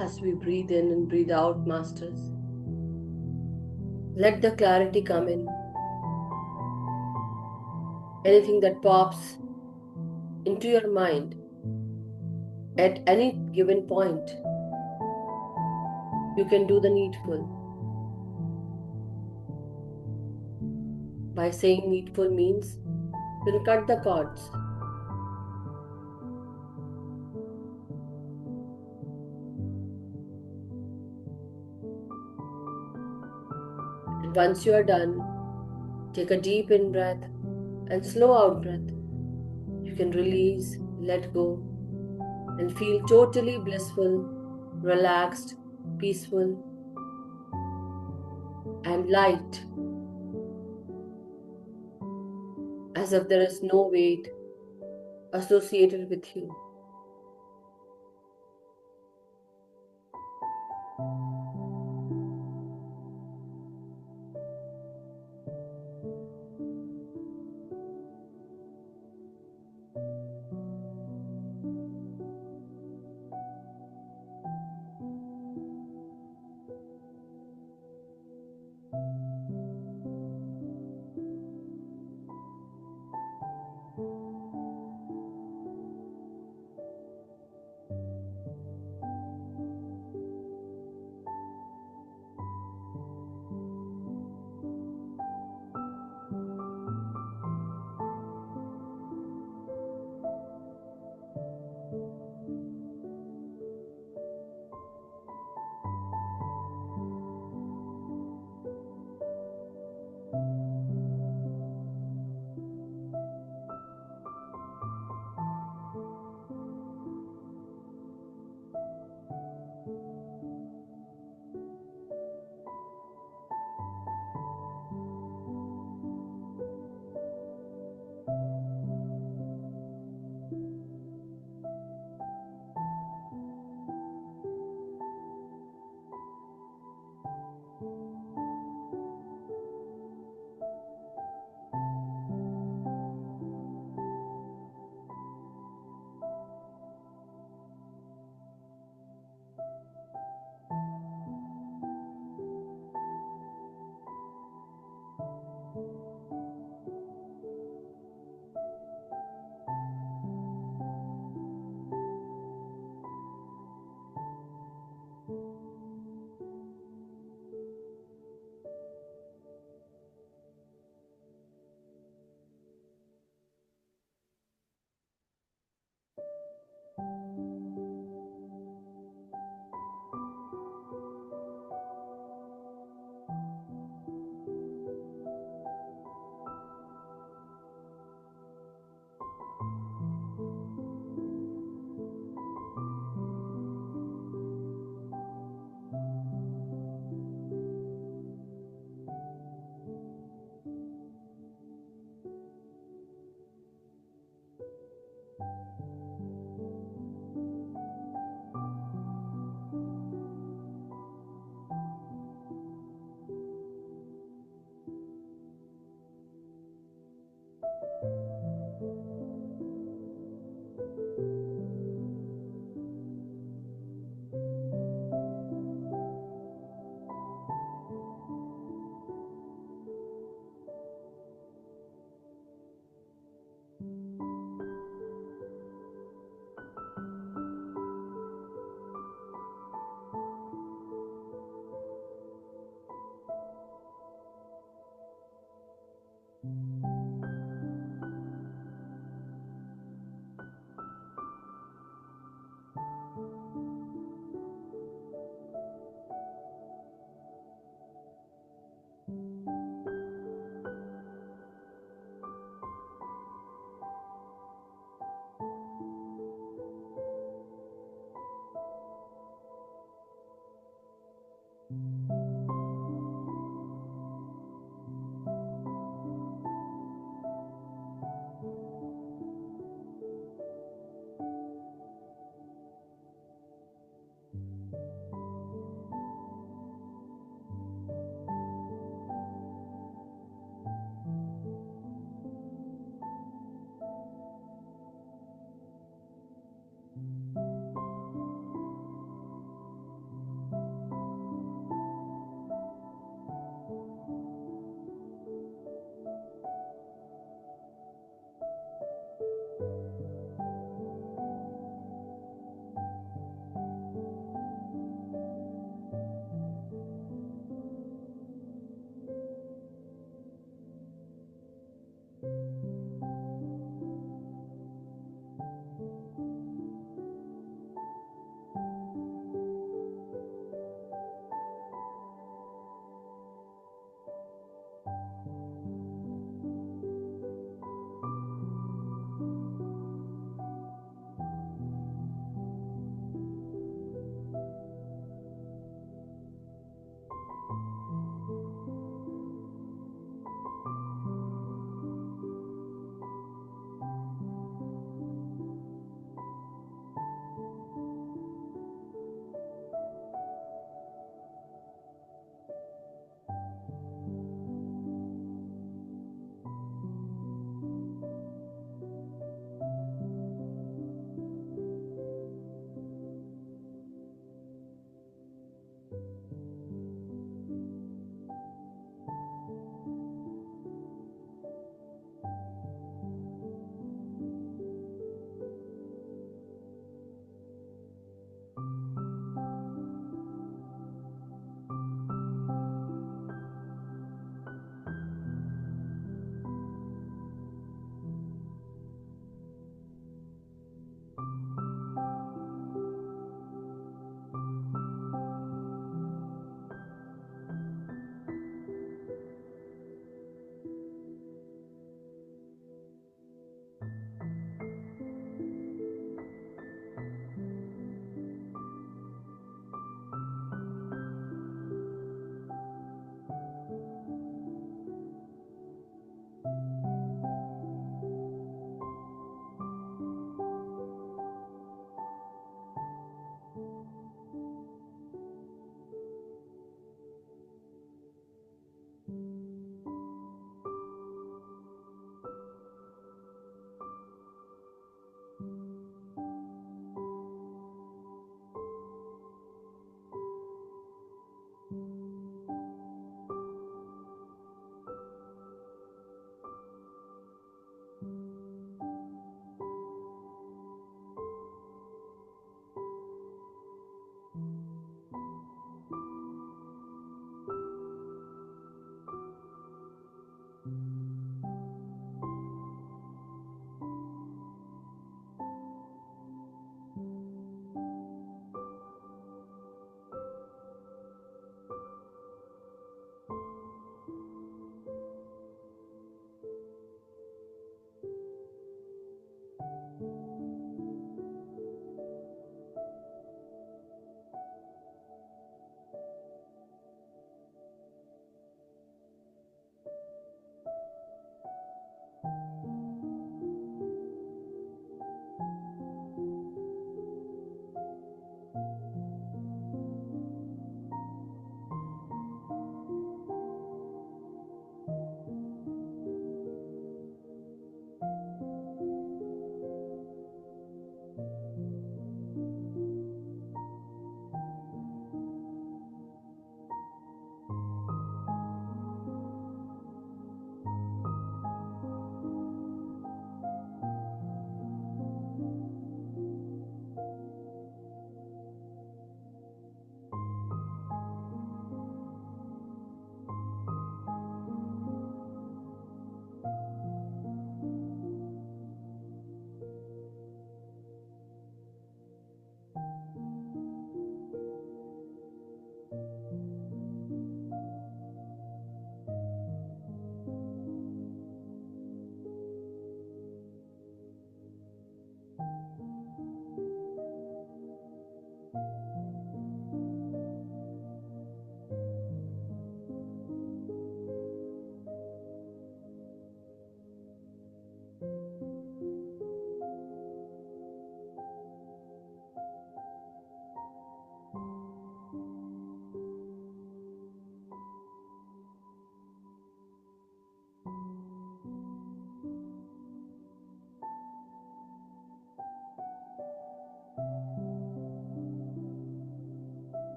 [SPEAKER 1] As we breathe in and breathe out, Masters, let the clarity come in. Anything that pops into your mind at any given point, you can do the needful. By saying needful means you can cut the cords. And once you are done, take a deep in breath and slow out breath. You can release, let go, and feel totally blissful, relaxed, peaceful, and light, as if there is no weight associated with you.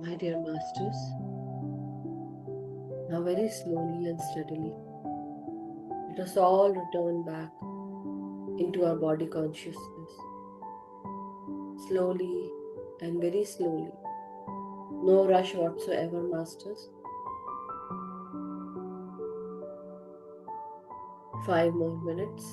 [SPEAKER 1] My dear masters, now very slowly and steadily, let us all return back into our body consciousness. Slowly and very slowly. No rush whatsoever, masters. 5 more minutes.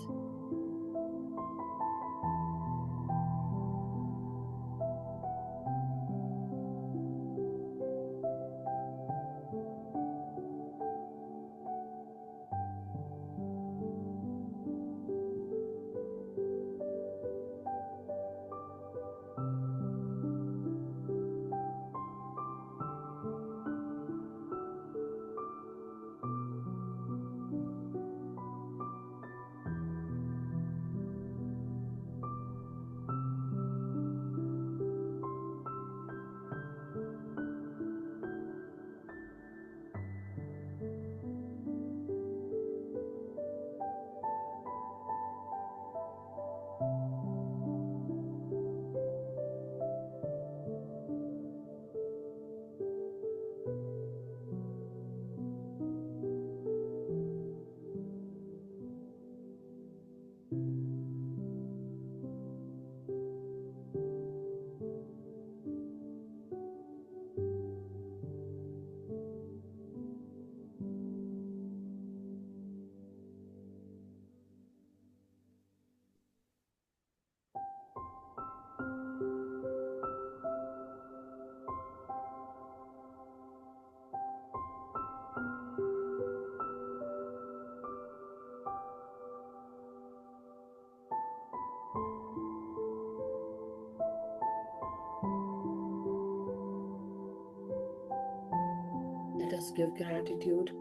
[SPEAKER 1] Let us give gratitude,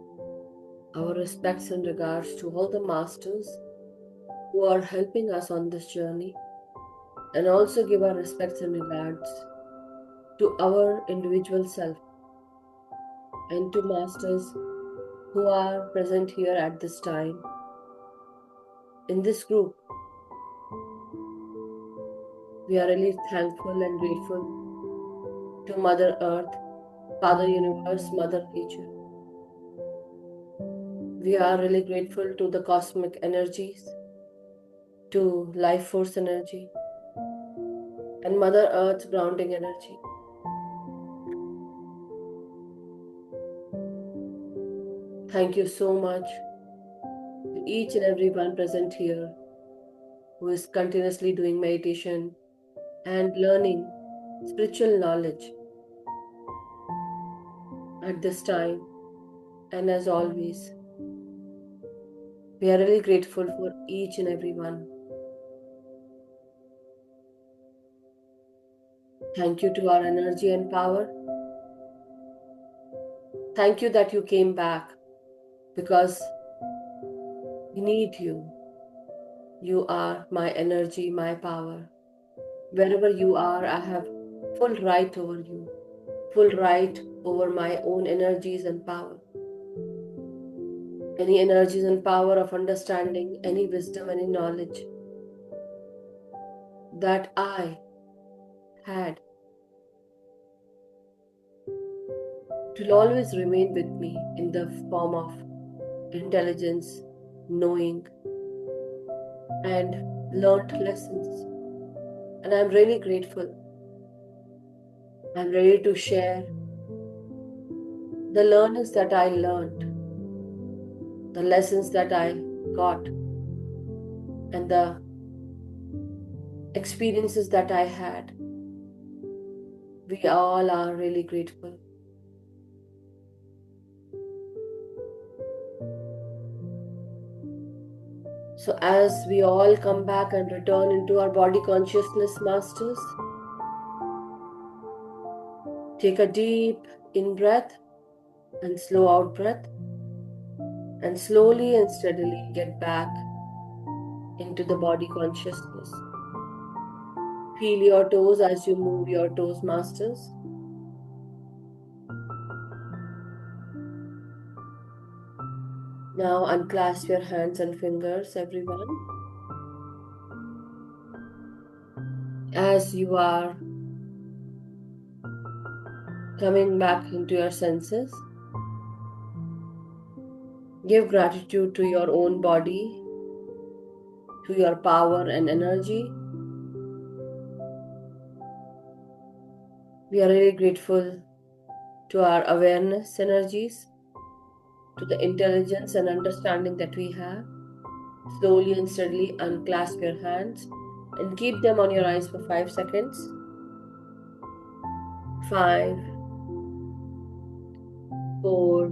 [SPEAKER 1] our respects and regards to all the masters who are helping us on this journey, and also give our respects and regards to our individual self and to masters who are present here at this time in this group. We are really thankful and grateful to Mother Earth, Father Universe, Mother Nature. We are really grateful to the cosmic energies, to life force energy, and Mother Earth's grounding energy. Thank you so much to each and every one present here who is continuously doing meditation and learning spiritual knowledge at this time. And as always, we are really grateful for each and every one. Thank you to our energy and power. Thank you that you came back, because we need you. You are my energy, my power. Wherever you are, I have full right over you, full right over my own energies and power. Any energies and power of understanding, any wisdom, any knowledge that I had, it will always remain with me in the form of intelligence, knowing, and learned lessons. And I'm really grateful. I'm ready to share the learnings that I learned, the lessons that I got, and the experiences that I had. We all are really grateful. So as we all come back and return into our body consciousness, masters, take a deep in breath and slow out breath, and slowly and steadily get back into the body consciousness. Feel your toes as you move your toes, masters. Now unclasp your hands and fingers, everyone. As you are coming back into your senses. Give gratitude to your own body, to your power and energy. We are really grateful to our awareness energies, to the intelligence and understanding that we have. Slowly and steadily unclasp your hands and keep them on your eyes for 5 seconds. 5, 4,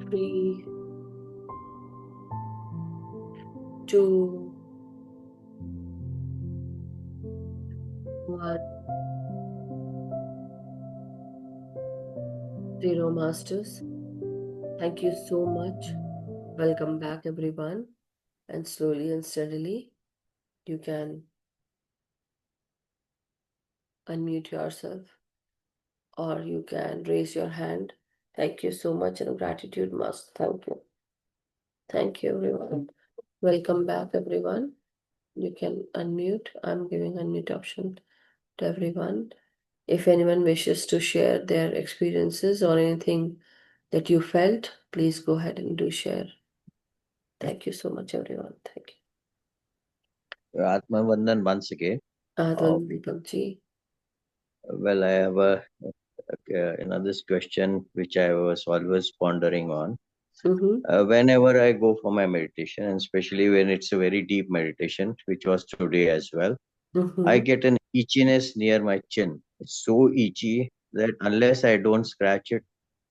[SPEAKER 1] 3, 2, 1, 0, Masters. Thank you so much. Welcome back, everyone. And slowly and steadily, you can unmute yourself or you can raise your hand. Thank you so much and gratitude, Master. Thank you. Thank you, everyone. Welcome back, everyone. You can unmute. I'm giving unmute option to everyone. If anyone wishes to share their experiences or anything that you felt, please go ahead and do share. Thank you so much, everyone. Thank
[SPEAKER 2] Atma Vandan once again.
[SPEAKER 1] you.
[SPEAKER 2] Uh,
[SPEAKER 1] Adhan Deepak ji.
[SPEAKER 2] well, I have another question which I was always pondering on.
[SPEAKER 1] Mm-hmm.
[SPEAKER 2] Whenever I go for my meditation, and especially when it's a very deep meditation, which was today as well, I
[SPEAKER 1] Mm-hmm.
[SPEAKER 2] get an itchiness near my chin. It's so itchy that unless I don't scratch it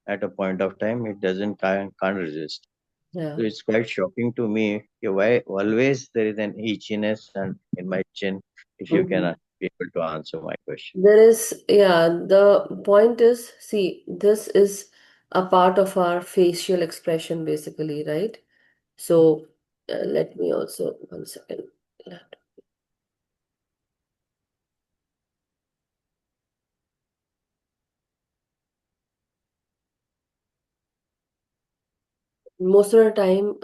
[SPEAKER 2] at a point of time, it doesn't can't resist.
[SPEAKER 1] Yeah.
[SPEAKER 2] So it's quite shocking to me. Okay, why always there is an itchiness and in my chin? If you can
[SPEAKER 1] Mm-hmm.
[SPEAKER 2] be able to answer my question.
[SPEAKER 1] There is, yeah, the point is, see, this is a part of our facial expression, basically, right? So let me also, 1 second. Most of the time,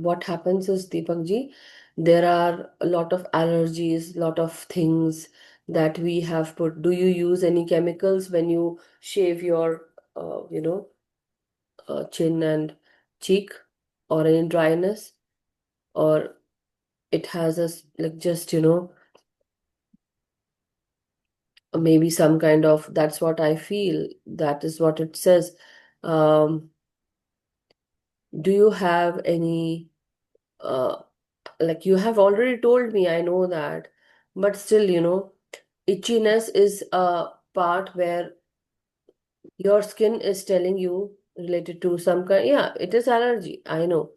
[SPEAKER 1] what happens is, Deepak ji, there are a lot of allergies, lot of things that we have put. Do you use any chemicals when you shave your, chin and cheek, or any dryness, or it has a like just maybe some kind of, that's what I feel. That is what it says. Um, do you have any? Like you have already told me, I know that, but still, itchiness is a part where your skin is telling you related to some kind. Yeah, it is allergy, I know.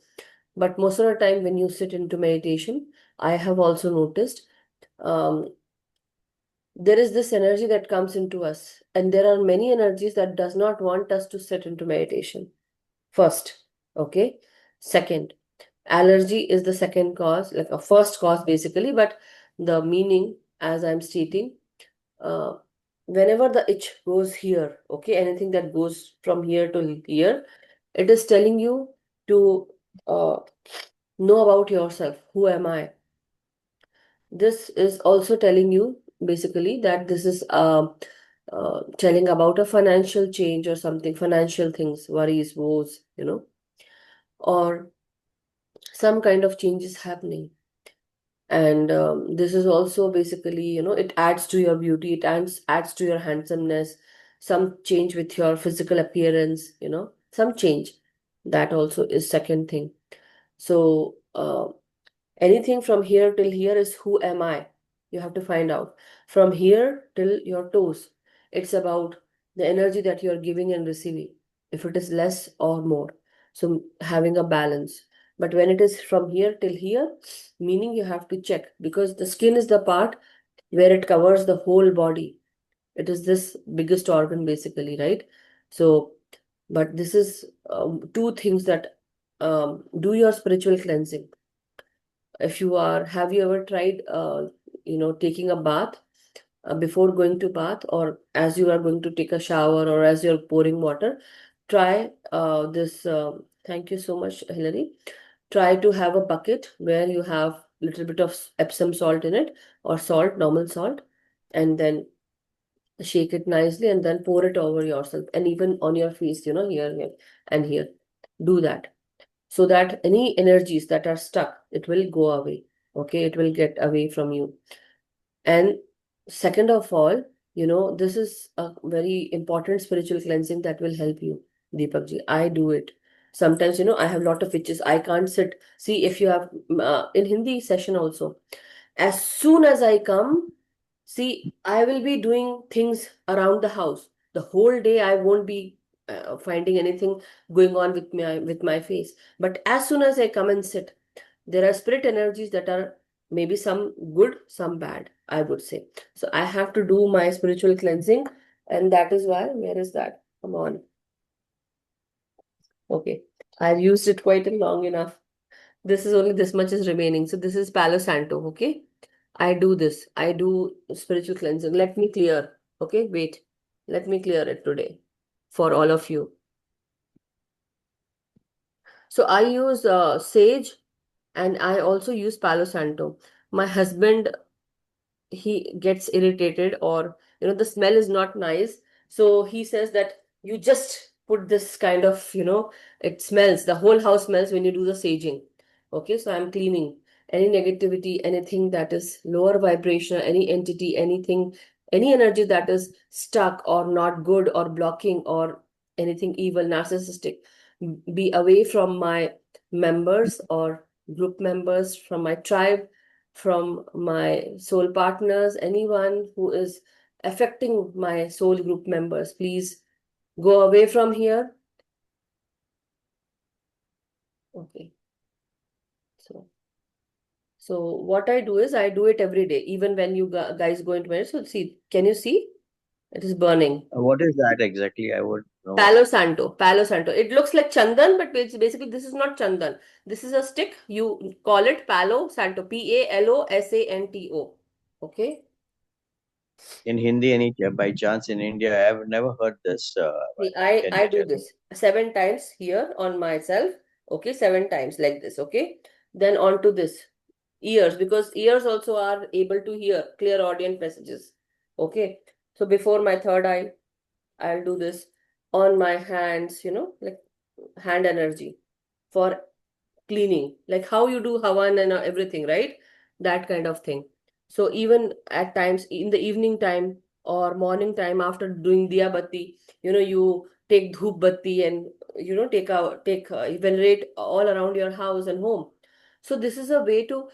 [SPEAKER 1] But most of the time when you sit into meditation, I have also noticed, um, there is this energy that comes into us, and there are many energies that does not want us to sit into meditation. First, okay. Second, allergy is the second cause, like a first cause basically, but the meaning, as I'm stating, uh, whenever the itch goes here, okay, anything that goes from here to here, it is telling you to uh, know about yourself. Who am I? This is also telling you basically that this is telling about a financial change or something, financial things, worries, woes, or some kind of change is happening. And this is also basically, it adds to your beauty, it adds to your handsomeness, some change with your physical appearance, some change. That also is second thing. So anything from here till here is who am I? You have to find out. From here till your toes, it's about the energy that you're giving and receiving. If it is less or more. So having a balance. But when it is from here till here, meaning you have to check, because the skin is the part where it covers the whole body. It is this biggest organ basically, right? So, but this is two things that do your spiritual cleansing. If you are, have you ever tried taking a bath, before going to bath, or as you are going to take a shower, or as you're pouring water, try this thank you so much, Hilary. Try to have a bucket where you have little bit of Epsom salt in it, or salt, normal salt, and then Shake it nicely and then pour it over yourself and even on your face, here and here. Do that so that any energies that are stuck, it will go away. Okay, it will get away from you. And second of all, this is a very important spiritual cleansing that will help you, Deepak ji. I do it. Sometimes, I have a lot of itches. I can't sit. See, if you have in Hindi session also, as soon as I come, see, I will be doing things around the house. The whole day I won't be finding anything going on with my face. But as soon as I come and sit, there are spirit energies that are maybe some good, some bad, I would say. So I have to do my spiritual cleansing, and that is why, where is that? Come on. Okay. I've used it quite long enough. This is only this much is remaining. So this is Palo Santo, okay? I do this. I do spiritual cleansing. Let me clear. Okay, wait. Let me clear it today for all of you. So I use sage and I also use Palo Santo. My husband, he gets irritated, or the smell is not nice, so he says that you just put this kind of, it smells, the whole house smells when you do the saging. Okay, so I'm cleaning any negativity, anything that is lower vibration, any entity, anything, any energy that is stuck or not good or blocking or anything evil, narcissistic, be away from my members or group members, from my tribe, from my soul partners, anyone who is affecting my soul group members. Please go away from here. Okay. So, so what I do is I do it every day, even when you guys go into marriage. So see, can you see? It is burning.
[SPEAKER 2] What is that exactly? I would know.
[SPEAKER 1] Palo Santo, Palo Santo. It looks like Chandan, but basically this is not Chandan. This is a stick. You call it Palo Santo, Palosanto. Okay.
[SPEAKER 2] In Hindi, any by chance in India, I have never heard this one.
[SPEAKER 1] See, I
[SPEAKER 2] Can you
[SPEAKER 1] I do
[SPEAKER 2] tell me?
[SPEAKER 1] this 7 times here on myself. Okay, 7 times like this. Okay, then on to this ears, because ears also are able to hear clear audience messages. Okay, so before my third eye, I'll do this on my hands. Like hand energy for cleaning, like how you do Havan and everything, right? That kind of thing. So even at times in the evening time or morning time after doing diya batti, you take dhoop batti and venerate all around your house and home. So this is a way to,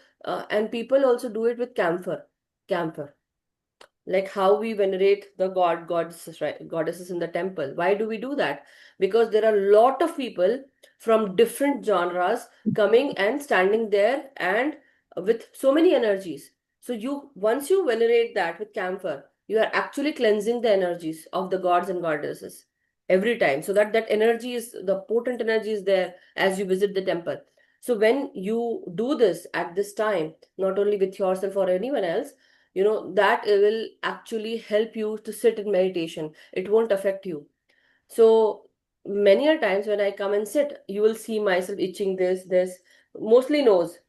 [SPEAKER 1] and people also do it with camphor, like how we venerate the goddesses, right, goddesses in the temple. Why do we do that? Because there are a lot of people from different genres coming and standing there, and with so many energies. So you once you venerate that with camphor, you are actually cleansing the energies of the gods and goddesses every time, so that energy is, the potent energy is there as you visit the temple. So when you do this at this time, not only with yourself or anyone else, that will actually help you to sit in meditation. It won't affect you. So many a times when I come and sit, you will see myself itching this, mostly nose.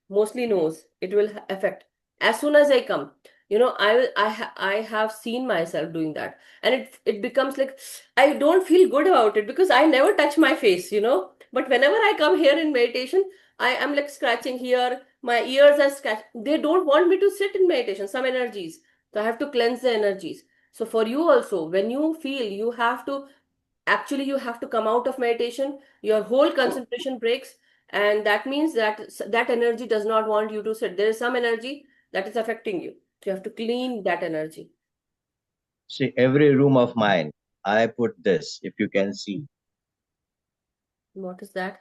[SPEAKER 1] It will affect as soon as I come. I have seen myself doing that, and it becomes like I don't feel good about it because I never touch my face. But whenever I come here in meditation, I am like scratching here. My ears are scratched. They don't want me to sit in meditation. Some energies, so I have to cleanse the energies. So for you also, when you feel you have to, actually you have to come out of meditation, your whole concentration breaks, and that means that that energy does not want you to sit. There is some energy that is affecting you, so you have to clean that energy.
[SPEAKER 2] See, every room of mine, I put this. If you can see,
[SPEAKER 1] What is that?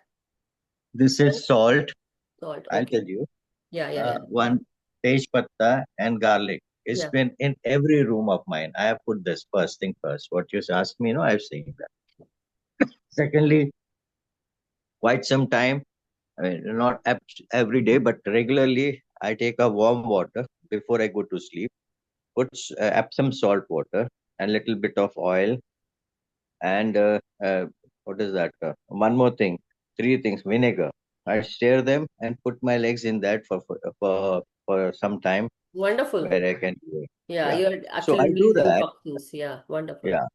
[SPEAKER 2] this is salt.
[SPEAKER 1] Salt.
[SPEAKER 2] I'll
[SPEAKER 1] Okay.
[SPEAKER 2] tell you.
[SPEAKER 1] Yeah, yeah, yeah.
[SPEAKER 2] One page patta and garlic. It's
[SPEAKER 1] Yeah.
[SPEAKER 2] been in every room of mine. I have put this first thing first. What you asked me, I've seen that. Secondly, quite some time, I mean, not every day, but regularly, I take a warm water before I go to sleep. Put Epsom salt water and little bit of oil and what is that? One more thing, three things, vinegar. I stir them and put my legs in that for some time
[SPEAKER 1] Wonderful.
[SPEAKER 2] where I can do it.
[SPEAKER 1] Yeah,
[SPEAKER 2] Yeah.
[SPEAKER 1] you're
[SPEAKER 2] So
[SPEAKER 1] actually
[SPEAKER 2] I do
[SPEAKER 1] releasing
[SPEAKER 2] that.
[SPEAKER 1] toxins. Yeah, wonderful.
[SPEAKER 2] Yeah.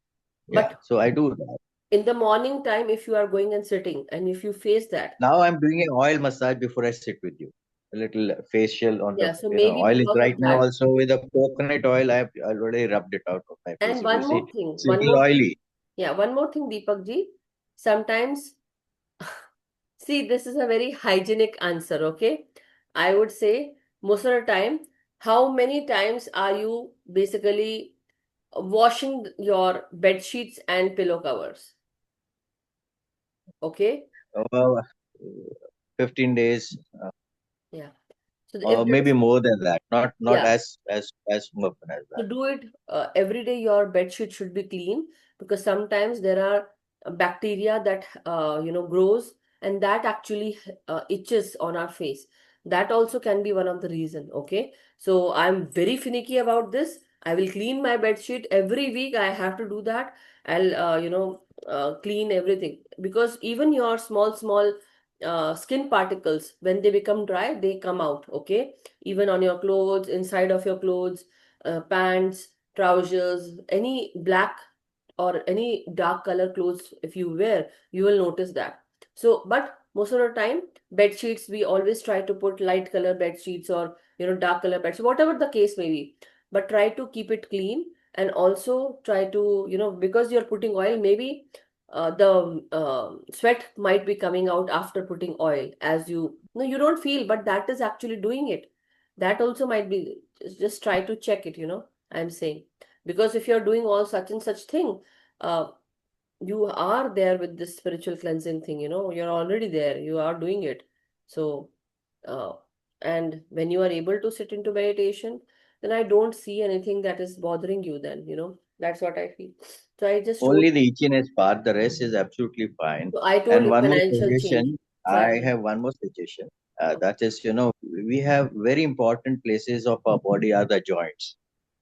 [SPEAKER 2] Yeah.
[SPEAKER 1] But
[SPEAKER 2] So I do that.
[SPEAKER 1] in the morning time, if you are going and sitting and if you face that,
[SPEAKER 2] Now I'm doing an oil massage before I sit with you. A little facial on the,
[SPEAKER 1] yeah, so maybe
[SPEAKER 2] oil is
[SPEAKER 1] because
[SPEAKER 2] right
[SPEAKER 1] of
[SPEAKER 2] now
[SPEAKER 1] that.
[SPEAKER 2] also with the coconut oil. I have already rubbed it out of my face.
[SPEAKER 1] And
[SPEAKER 2] If you
[SPEAKER 1] one
[SPEAKER 2] see,
[SPEAKER 1] more thing,
[SPEAKER 2] it's a
[SPEAKER 1] one
[SPEAKER 2] little
[SPEAKER 1] more thing.
[SPEAKER 2] oily.
[SPEAKER 1] Yeah, one more thing, Deepak ji. Sometimes, see, this is a very hygienic answer, okay? I would say most of the time, how many times are you basically washing your bed sheets and pillow covers? Okay?
[SPEAKER 2] Uh, 15 days,
[SPEAKER 1] Yeah. So if
[SPEAKER 2] or
[SPEAKER 1] there
[SPEAKER 2] maybe
[SPEAKER 1] is,
[SPEAKER 2] more than that. Not
[SPEAKER 1] yeah.
[SPEAKER 2] as often as
[SPEAKER 1] To
[SPEAKER 2] that.
[SPEAKER 1] do it every day, your bed sheet should be clean because sometimes there are bacteria that grows and that actually itches on our face. That also can be one of the reason. Okay, so I'm very finicky about this. I will clean my bed sheet every week. I have to do that. I'll clean everything because even your small skin particles when they become dry they come out. Okay, even on your clothes, inside of your clothes, pants, trousers, any black or any dark color clothes if you wear, you will notice that. So, but most of the time, bed sheets we always try to put light color bed sheets or dark color bed sheets, whatever the case may be. But try to keep it clean and also try to because you're putting oil, maybe the sweat might be coming out after putting oil as you no you don't feel, but that is actually doing it. That also might be just try to check it, I'm saying. Because if you're doing all such and such thing, uh, you are there with this spiritual cleansing thing, you're already there, you are doing it. So, uh, and when you are able to sit into meditation, then I don't see anything that is bothering you then, that's what I feel. So I just told,
[SPEAKER 2] Only the itchiness part, the rest is absolutely fine.
[SPEAKER 1] so I told
[SPEAKER 2] And
[SPEAKER 1] you
[SPEAKER 2] one more
[SPEAKER 1] financial change.
[SPEAKER 2] suggestion,
[SPEAKER 1] So I
[SPEAKER 2] I
[SPEAKER 1] told,
[SPEAKER 2] have one more suggestion.
[SPEAKER 1] okay,
[SPEAKER 2] That is, we have very important places of our body are the joints.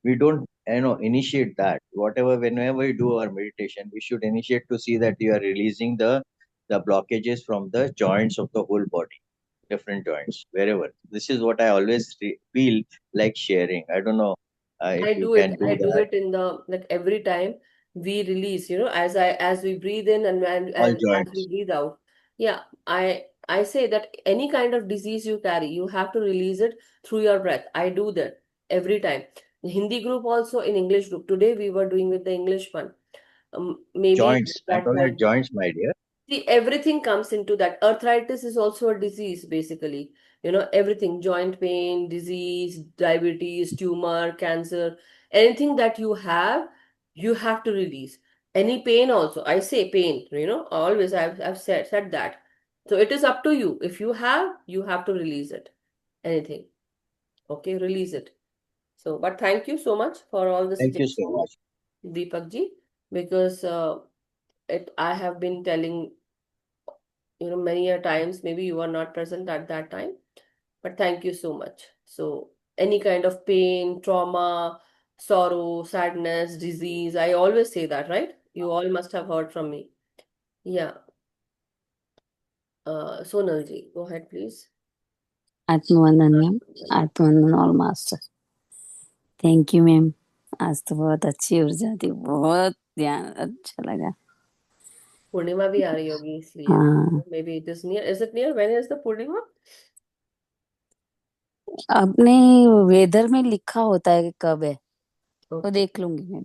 [SPEAKER 2] We don't, initiate that. Whenever we do our meditation, we should initiate to see that you are releasing the blockages from the joints of the whole body, different joints, wherever. This is what I always feel like sharing. I don't know
[SPEAKER 1] I
[SPEAKER 2] if you
[SPEAKER 1] do it.
[SPEAKER 2] can do
[SPEAKER 1] I do
[SPEAKER 2] that.
[SPEAKER 1] it in the like every time we release, as we breathe in
[SPEAKER 2] All
[SPEAKER 1] and as we
[SPEAKER 2] joints,
[SPEAKER 1] breathe out. Yeah, I say that any kind of disease you carry, you have to release it through your breath. I do that every time. In Hindi group also, in English group. Today we were doing with the English one. Maybe
[SPEAKER 2] joints. I'm
[SPEAKER 1] that
[SPEAKER 2] talking about
[SPEAKER 1] might
[SPEAKER 2] joints, my dear.
[SPEAKER 1] see, everything comes into that. Arthritis is also a disease, basically. Everything, joint pain, disease, diabetes, tumor, cancer, anything that you have to release. Any pain also. I say pain, always I've said that. So it is up to you. If you have to release it. Anything. Okay, release it. So, but thank you so much for all the
[SPEAKER 2] Thank you so
[SPEAKER 1] suggestions,
[SPEAKER 2] much.
[SPEAKER 1] Deepak ji, because I have been telling many a times maybe you were not present at that time, but thank you so much. So any kind of pain, trauma, sorrow, sadness, disease, I always say that, right? You all must have heard from me. Yeah. Sonal ji, go ahead please.
[SPEAKER 3] आत्मवंदन ma'am. आत्मवंदन और master. Thank you ma'am. आज तो बहुत अच्छी ऊर्जा थी, बहुत ध्यान अच्छा लगा।
[SPEAKER 1] पूर्णिमा भी आ रही होगी इसलिए
[SPEAKER 3] हाँ,
[SPEAKER 1] may be it is near when is the Purnima?
[SPEAKER 3] अपने वेदर में लिखा होता है कि कब है, तो
[SPEAKER 1] ओके,
[SPEAKER 3] देख लूंगी मैं,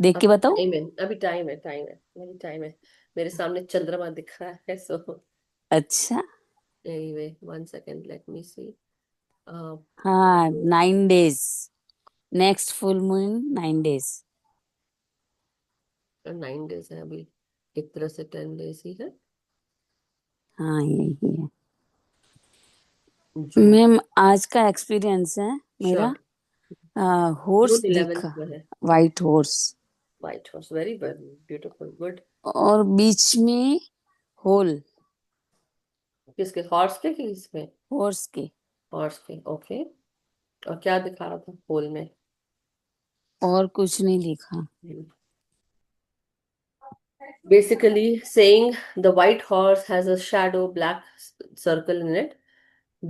[SPEAKER 3] देख के
[SPEAKER 1] अभी
[SPEAKER 3] बताऊं।
[SPEAKER 1] टाइम है, अभी टाइम है मेरे सामने चंद्रमा दिख रहा है सो
[SPEAKER 3] अच्छा,
[SPEAKER 1] एनीवे 1 second लेट मी सी
[SPEAKER 3] हाँ, 9 days, next full moon 9 days।
[SPEAKER 1] 9 days है अभी, एक तरह से 10 days ही है।
[SPEAKER 3] हाँ, यही है
[SPEAKER 1] जून,
[SPEAKER 3] मैम। आज का एक्सपीरियंस है मेरा,
[SPEAKER 1] श्योर,
[SPEAKER 3] हॉर्स
[SPEAKER 1] जून 11th
[SPEAKER 3] देखा,
[SPEAKER 1] में है।
[SPEAKER 3] White horse,
[SPEAKER 1] white horse, very beautiful, good.
[SPEAKER 3] और बीच में होल,
[SPEAKER 1] किसके, हॉर्स के कि किसमें?
[SPEAKER 3] हॉर्स के।
[SPEAKER 1] हॉर्स के, ओके। और क्या दिखा रहा था पोल में?
[SPEAKER 3] और कुछ नहीं लिखा।
[SPEAKER 1] Basically saying the white horse has a shadow black circle in it,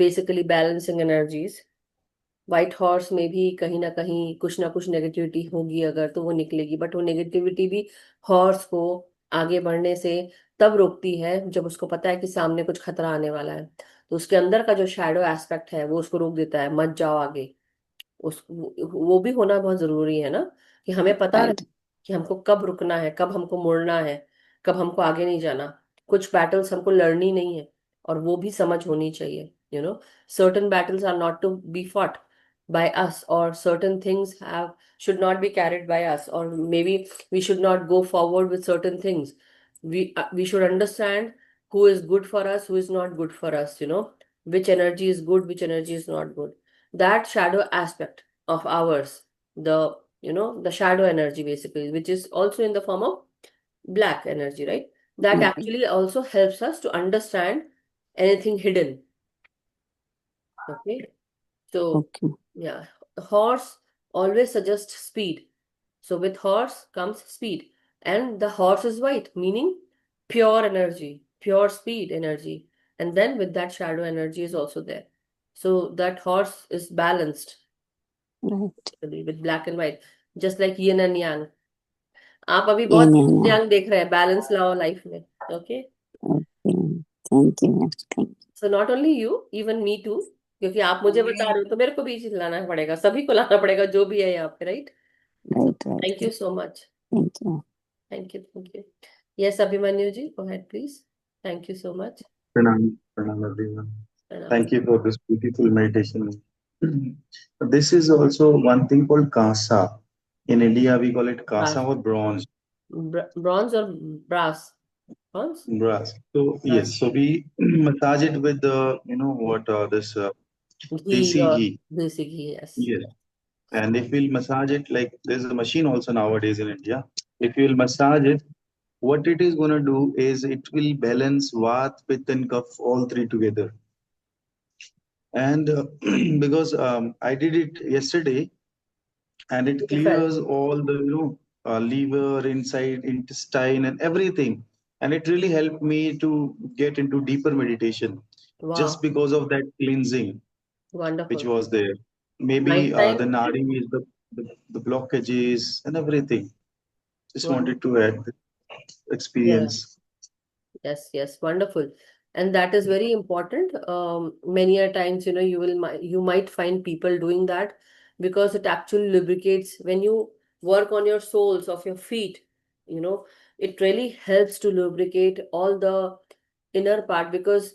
[SPEAKER 1] basically balancing energies. White horse में भी कहीं ना कुछ नेगेटिविटी होगी, अगर तो वो निकलेगी, बट वो नेगेटिविटी भी हॉर्स को आगे बढ़ने से तब रोकती है जब उसको पता है कि सामने कुछ खतरा आने वाला है। तो उसके अंदर का जो शैडो एस्पेक्ट है वो उसको रोक देता है, मत जाओ आगे। उस वो भी होना बहुत जरूरी है ना, कि हमें पता रहे
[SPEAKER 3] राइट।
[SPEAKER 1] कि हमको कब रुकना है, कब हमको मुड़ना है, कब हमको आगे नहीं जाना। कुछ बैटल्स हमको लड़नी नहीं है, और वो भी समझ होनी चाहिए। Certain battles are not to be fought by us, or certain things have should not be carried by us, or maybe we should not go forward with certain things. We should understand who is good for us, who is not good for us, which energy is good, which energy is not good. That shadow aspect of ours, the shadow energy basically, which is also in the form of black energy, right? That actually also helps us to understand anything hidden. Okay. So
[SPEAKER 3] Okay.
[SPEAKER 1] yeah, horse always suggests speed. So with horse comes speed, and the horse is white, meaning pure energy, pure speed energy. And then with that shadow energy is also there. So that horse is balanced
[SPEAKER 3] Right.
[SPEAKER 1] with black and white, just like yin and yang. आप अभी
[SPEAKER 3] Yeah,
[SPEAKER 1] बहुत
[SPEAKER 3] yeah,
[SPEAKER 1] yin
[SPEAKER 3] yeah.
[SPEAKER 1] yang देख रहे हैं, balance लाओ life में. Okay.
[SPEAKER 3] Okay. Thank you, ma'am. Thank
[SPEAKER 1] So not only you, even me too. क्योंकि आप मुझे बता रहे हो तो मेरे को भी लाना पड़ेगा, सभी को लाना पड़ेगा जो भी है यहाँ पे, right?
[SPEAKER 3] you. Right, right.
[SPEAKER 1] Thank you so much.
[SPEAKER 3] Thank you.
[SPEAKER 1] Thank you, thank you. Yes Abhimanyu ji, go ahead please. Thank you so much.
[SPEAKER 4] Pranam, Pranam everyone.
[SPEAKER 1] प्रणाम.
[SPEAKER 4] Thank you for this beautiful meditation. This is also one thing called kasa. In India, we call it kasa
[SPEAKER 1] brass.
[SPEAKER 4] or bronze,
[SPEAKER 1] bronze और brass. Bronze.
[SPEAKER 4] brass. So yes, so we massage it with the, what, this
[SPEAKER 1] ghee
[SPEAKER 4] desi
[SPEAKER 1] और
[SPEAKER 4] ghee.
[SPEAKER 1] देसी घी. Yes.
[SPEAKER 4] Yes. And if we'll massage it, like there's a machine also nowadays in India. If you'll massage it, what it is gonna do is it will balance Vat, Pitta, and Kapha all three together. And because I did it yesterday, and it
[SPEAKER 1] Felt.
[SPEAKER 4] clears all the liver, inside intestine, and everything. And it really helped me to get into deeper meditation just
[SPEAKER 1] Wow.
[SPEAKER 4] because of that cleansing which
[SPEAKER 1] Wonderful.
[SPEAKER 4] was there.
[SPEAKER 1] Night
[SPEAKER 4] Maybe the
[SPEAKER 1] time.
[SPEAKER 4] nadi is the blockages and everything. Just
[SPEAKER 1] Wonderful.
[SPEAKER 4] wanted to add the
[SPEAKER 1] Yeah.
[SPEAKER 4] experience.
[SPEAKER 1] Yes, yes, wonderful. And that is very important. Many a times, you might find people doing that because it actually lubricates when you work on your soles of your feet, you know, it really helps to lubricate all the inner part, because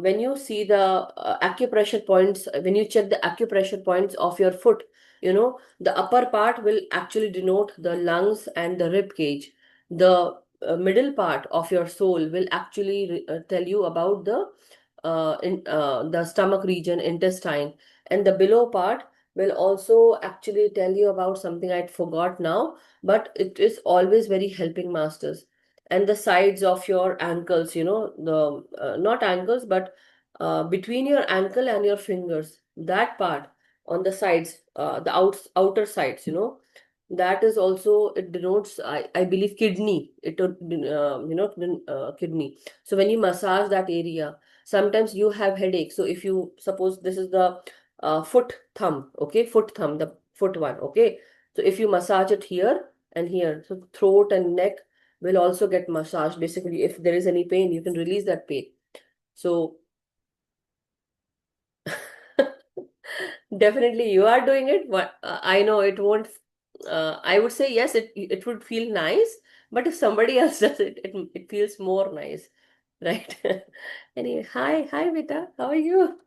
[SPEAKER 1] when you see the acupressure points, when you check the acupressure points of your foot, the upper part will actually denote the lungs and the rib cage. The middle part of your soul will actually tell you about the stomach region, intestine, and the below part will also actually tell you about something I forgot now, but it is always very helping, masters. And the sides of your ankles, the not ankles, but between your ankle and your fingers, that part on the sides, the outer sides, that is also, it denotes, I believe, kidney. It would, kidney. So when you massage that area, sometimes you have headache. So if you suppose this is the foot thumb, okay, foot thumb, the foot one, okay. So if you massage it here and here, so throat and neck will also get massaged. Basically, if there is any pain, you can release that pain. So definitely you are doing it, but I know it won't. I would say yes, it would feel nice, but if somebody else does it, it feels more nice, right? Anyway, hi, Vita, how are you?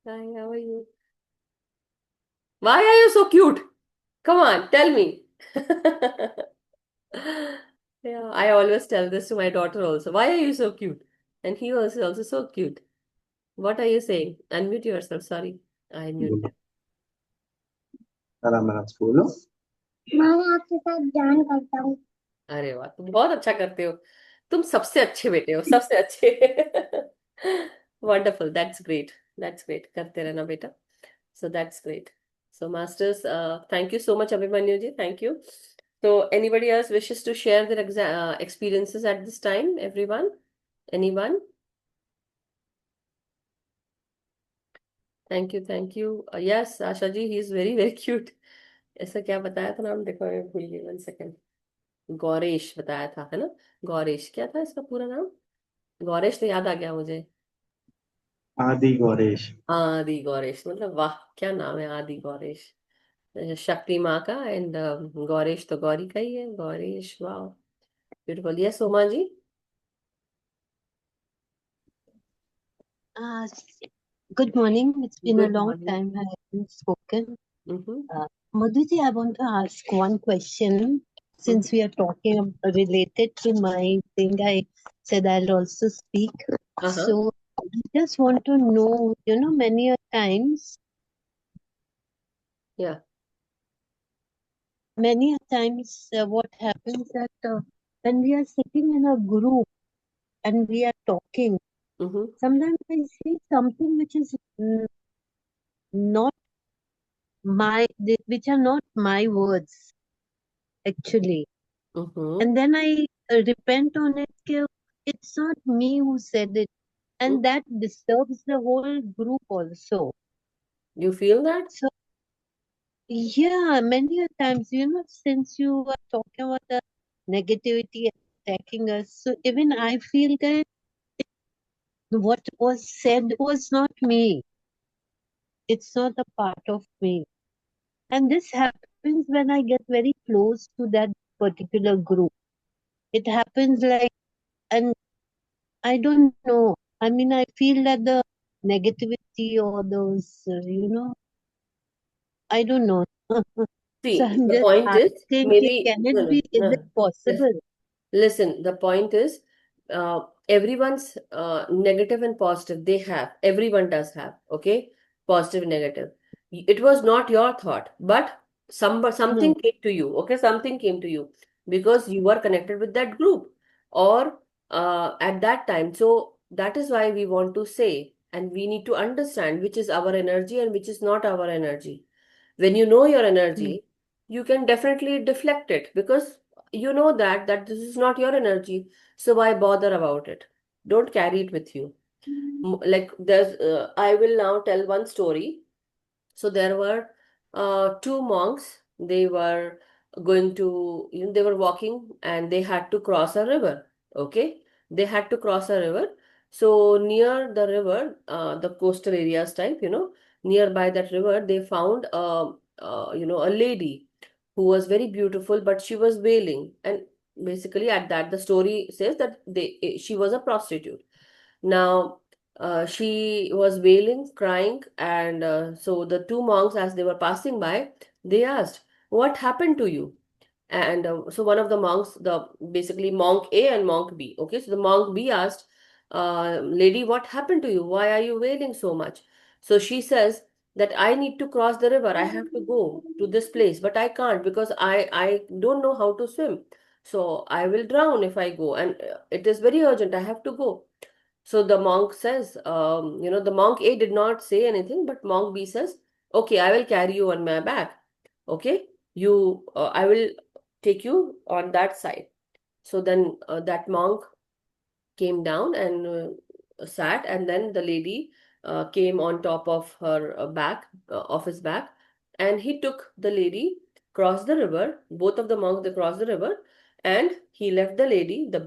[SPEAKER 1] Hi, how are you? Why are you so cute? Come on, tell me. Yeah, I always tell this to my daughter also. Why are you so cute? And he was also so cute. What are you saying? Unmute yourself. Sorry, I muted.
[SPEAKER 4] आराम आराम से बोलो.
[SPEAKER 5] मैं आपके साथ ध्यान करता हूँ.
[SPEAKER 1] अरे वाह, तुम बहुत अच्छा करते हो. तुम सबसे अच्छे बेटे हो, सबसे अच्छे. Wonderful. That's great. That's great. करते रहना बेटा. So that's great. So masters, thank you so much, Abhimanyu ji. Thank you. So anybody else wishes to share their experiences at this time? Everyone? Anyone? Thank you, thank you. Yes Asha ji, he is very very cute. ऐसा क्या बताया था नाम, देखो मैं भूल गई, 1 second. Gauresh बताया था, है ना? गौरेश, क्या था इसका पूरा नाम? गौरेश तो याद आ गया मुझे।
[SPEAKER 4] आदि गौरेश।
[SPEAKER 1] आदि गौरेश, मतलब वाह, क्या नाम है आदि गौरेश। शक्ति माँ का, एंड गौरेश तो गौरी का ही है, गौरेश, वाह, beautiful. Yes Soma ji.
[SPEAKER 6] Uh, Good morning. It's been a
[SPEAKER 1] good
[SPEAKER 6] long
[SPEAKER 1] morning.
[SPEAKER 6] time I haven't spoken.
[SPEAKER 1] Hmm.
[SPEAKER 6] Madhuji, I want to ask one question. Since we are talking related to my thing, I said I'll also speak.
[SPEAKER 1] हाँ हाँ।
[SPEAKER 6] So I just want to know, many a times,
[SPEAKER 1] या।
[SPEAKER 6] what happens that when we are sitting in a group and we are talking,
[SPEAKER 1] hmm.
[SPEAKER 6] sometimes I say something which is not which are not my words actually.
[SPEAKER 1] Hmm.
[SPEAKER 6] And then I repent on it. It's not me who said it. And that disturbs the whole group also.
[SPEAKER 1] You feel that?
[SPEAKER 6] So, yeah, many a times, since you were talking about the negativity attacking us, so even I feel that what was said was not me. It's not a part of me. And this happens when I get very close to that particular group. It happens like, and I don't know. I mean, I feel that the negativity or those, I don't know. So
[SPEAKER 1] See,
[SPEAKER 6] I'm
[SPEAKER 1] the
[SPEAKER 6] just
[SPEAKER 1] point is,
[SPEAKER 6] asking,
[SPEAKER 1] maybe,
[SPEAKER 6] can
[SPEAKER 1] no,
[SPEAKER 6] it
[SPEAKER 1] no,
[SPEAKER 6] be, is it
[SPEAKER 1] no.
[SPEAKER 6] possible?
[SPEAKER 1] Listen, the point is, everyone's negative and positive, they have, everyone does have, okay? Positive and negative. It was not your thought, but
[SPEAKER 6] Hmm.
[SPEAKER 1] something came to you, okay? Something came to you because you were connected with that group or at that time. So that is why we want to say, and we need to understand which is our energy and which is not our energy. When you know your
[SPEAKER 6] Hmm.
[SPEAKER 1] energy, you can definitely deflect it because you know that this is not your energy, so why bother about it? Don't carry it with you. Like there's I will now tell one story. So there were two monks. They were going to, they were walking and they had to cross a river. Okay, they had to cross a river. So near the river, the coastal areas type, nearby that river, they found a lady who was very beautiful, but she was wailing. And basically, at that, the story says that she was a prostitute. Now, she was wailing, crying, and so the two monks, as they were passing by, they asked, "What happened to you?" And so one of the monks, the basically monk A and monk B. Okay, so the monk B asked, "Lady, what happened to you? Why are you wailing so much?" So she says that I need to cross the river. I have to go to this place, but I can't because I don't know how to swim. So I will drown if I go, and it is very urgent. I have to go. So the monk says, the monk A did not say anything, but monk B says, "Okay, I will carry you on my back. Okay, I will take you on that side." So then that monk came down and sat, and then the lady came on top of her back, of his back, and he took the lady, crossed the river. Both of the monks, they crossed the river, and he left the lady. The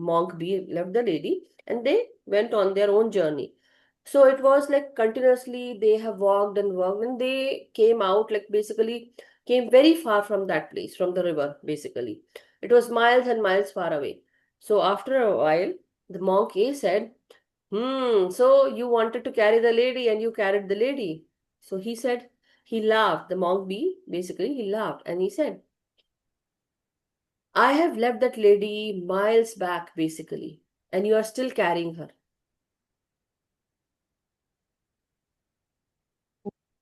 [SPEAKER 1] monk B left the lady, and they went on their own journey. So it was like continuously they have walked and walked, and they came out, like basically came very far from that place, from the river. Basically, it was miles and miles far away. So after a while, the monk A said, so you wanted to carry the lady and you carried the lady. So he said, he laughed. The monk B, basically, he laughed and he said, I have left that lady miles back, basically, and you are still carrying her.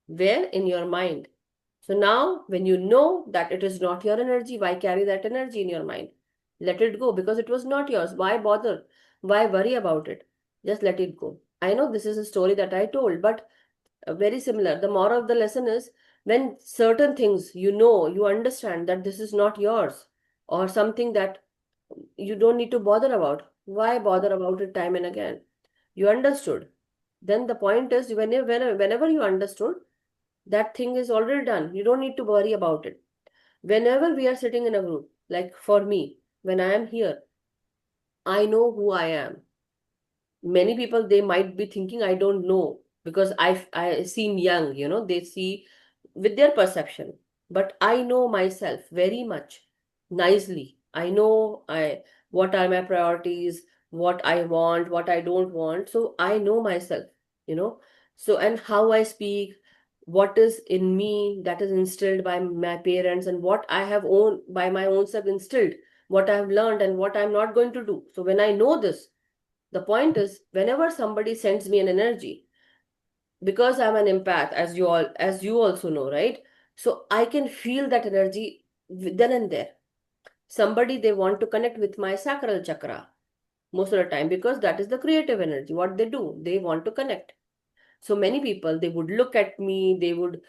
[SPEAKER 1] Where? In your mind. So now, when you know that it is not your energy, why carry that energy in your mind? Let it go because it was not yours. Why bother? Why worry about it? Just let it go. I know this is a story that I told, but very similar. The moral of the lesson is when certain things you understand that this is not yours or something that you don't need to bother about. Why bother about it time and again? You understood. Then the point is, whenever you understood, that thing is already done. You don't need to worry about it. Whenever we are sitting in a group, like for me, when I am here, I know who I am. Many people, they might be thinking I don't know, because I seem young, they see with their perception. But I know myself very much nicely. I know I what are my priorities, what I want, what I don't want. So I know myself, you know. So, and how I speak, what is in me that is instilled by my parents, and what I have own by my own self instilled, what I have learned and what I'm not going to do. So when I know this, the point is, whenever somebody sends me an energy, because I'm an empath, as you also know, right? So I can feel that energy then and there. Somebody, they want to connect with my sacral chakra most of the time, because that is the creative energy. What they do, they want to connect. So many people, they would look at me, they would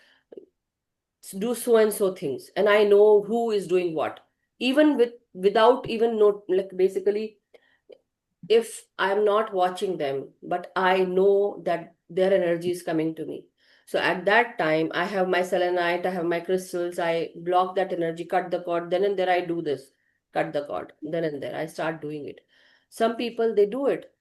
[SPEAKER 1] do so and so things, and I know who is doing what, even without even know, like basically, if I'm not watching them, but I know that their energy is coming to me. So at that time, I have my selenite, I have my crystals, I block that energy, cut the cord, then and there I do this, cut the cord, then and there I start doing it. Some people, they do it,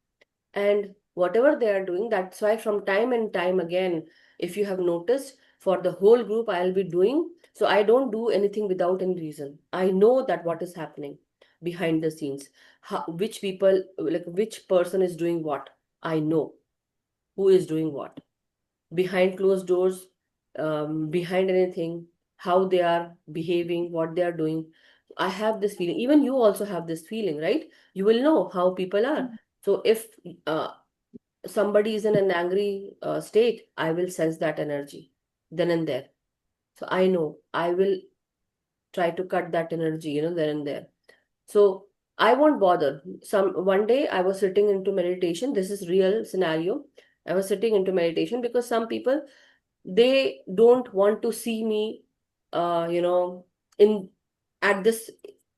[SPEAKER 1] and whatever they are doing, that's why from time and time again, if you have noticed, for the whole group, I'll be doing. So I don't do anything without any reason. I know that what is happening behind the scenes, which people, like which person is doing what. I know who is doing what behind closed doors, behind anything, how they are behaving, what they are doing. I have this feeling. Even you also have this feeling, right? You will know how people are. So if uh, somebody is in an angry state, I will sense that energy then and there. So I know I will try to cut that energy, then and there. So I won't bother. One day I was sitting into meditation. This is real scenario. I was sitting into meditation because some people, they don't want to see me, in at this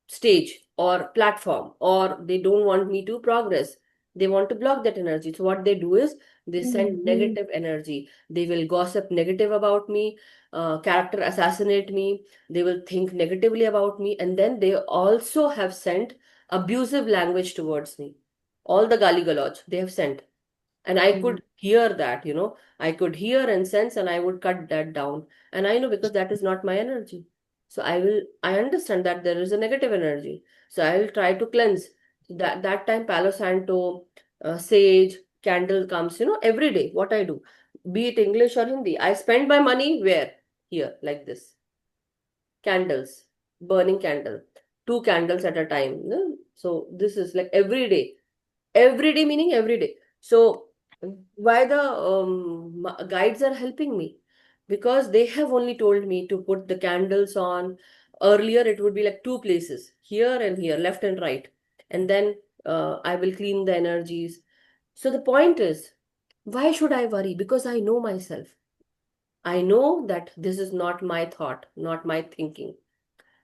[SPEAKER 1] stage or platform, or they don't want me to progress. They want to block that energy. So what they do is, they send negative energy. They will gossip negative about me, character assassinate me. They will think negatively about me, and then they also have sent abusive language towards me. All the gali galoj they have sent, and I could hear that, I could hear and sense, and I would cut that down. And I know, because that is not my energy. So I understand that there is a negative energy. So I will try to cleanse. That time, Palo Santo, sage, candle comes, every day. What I do, be it English or Hindi, I spend my money where? Here, like this. Candles, burning candle, two candles at a time. So this is like every day meaning every day. So why the guides are helping me? Because they have only told me to put the candles on. Earlier it would be like two places, here and here, left and right, and then I will clean the energies. So the point is, why should I worry? Because I know myself. I know that this is not my thought, not my thinking.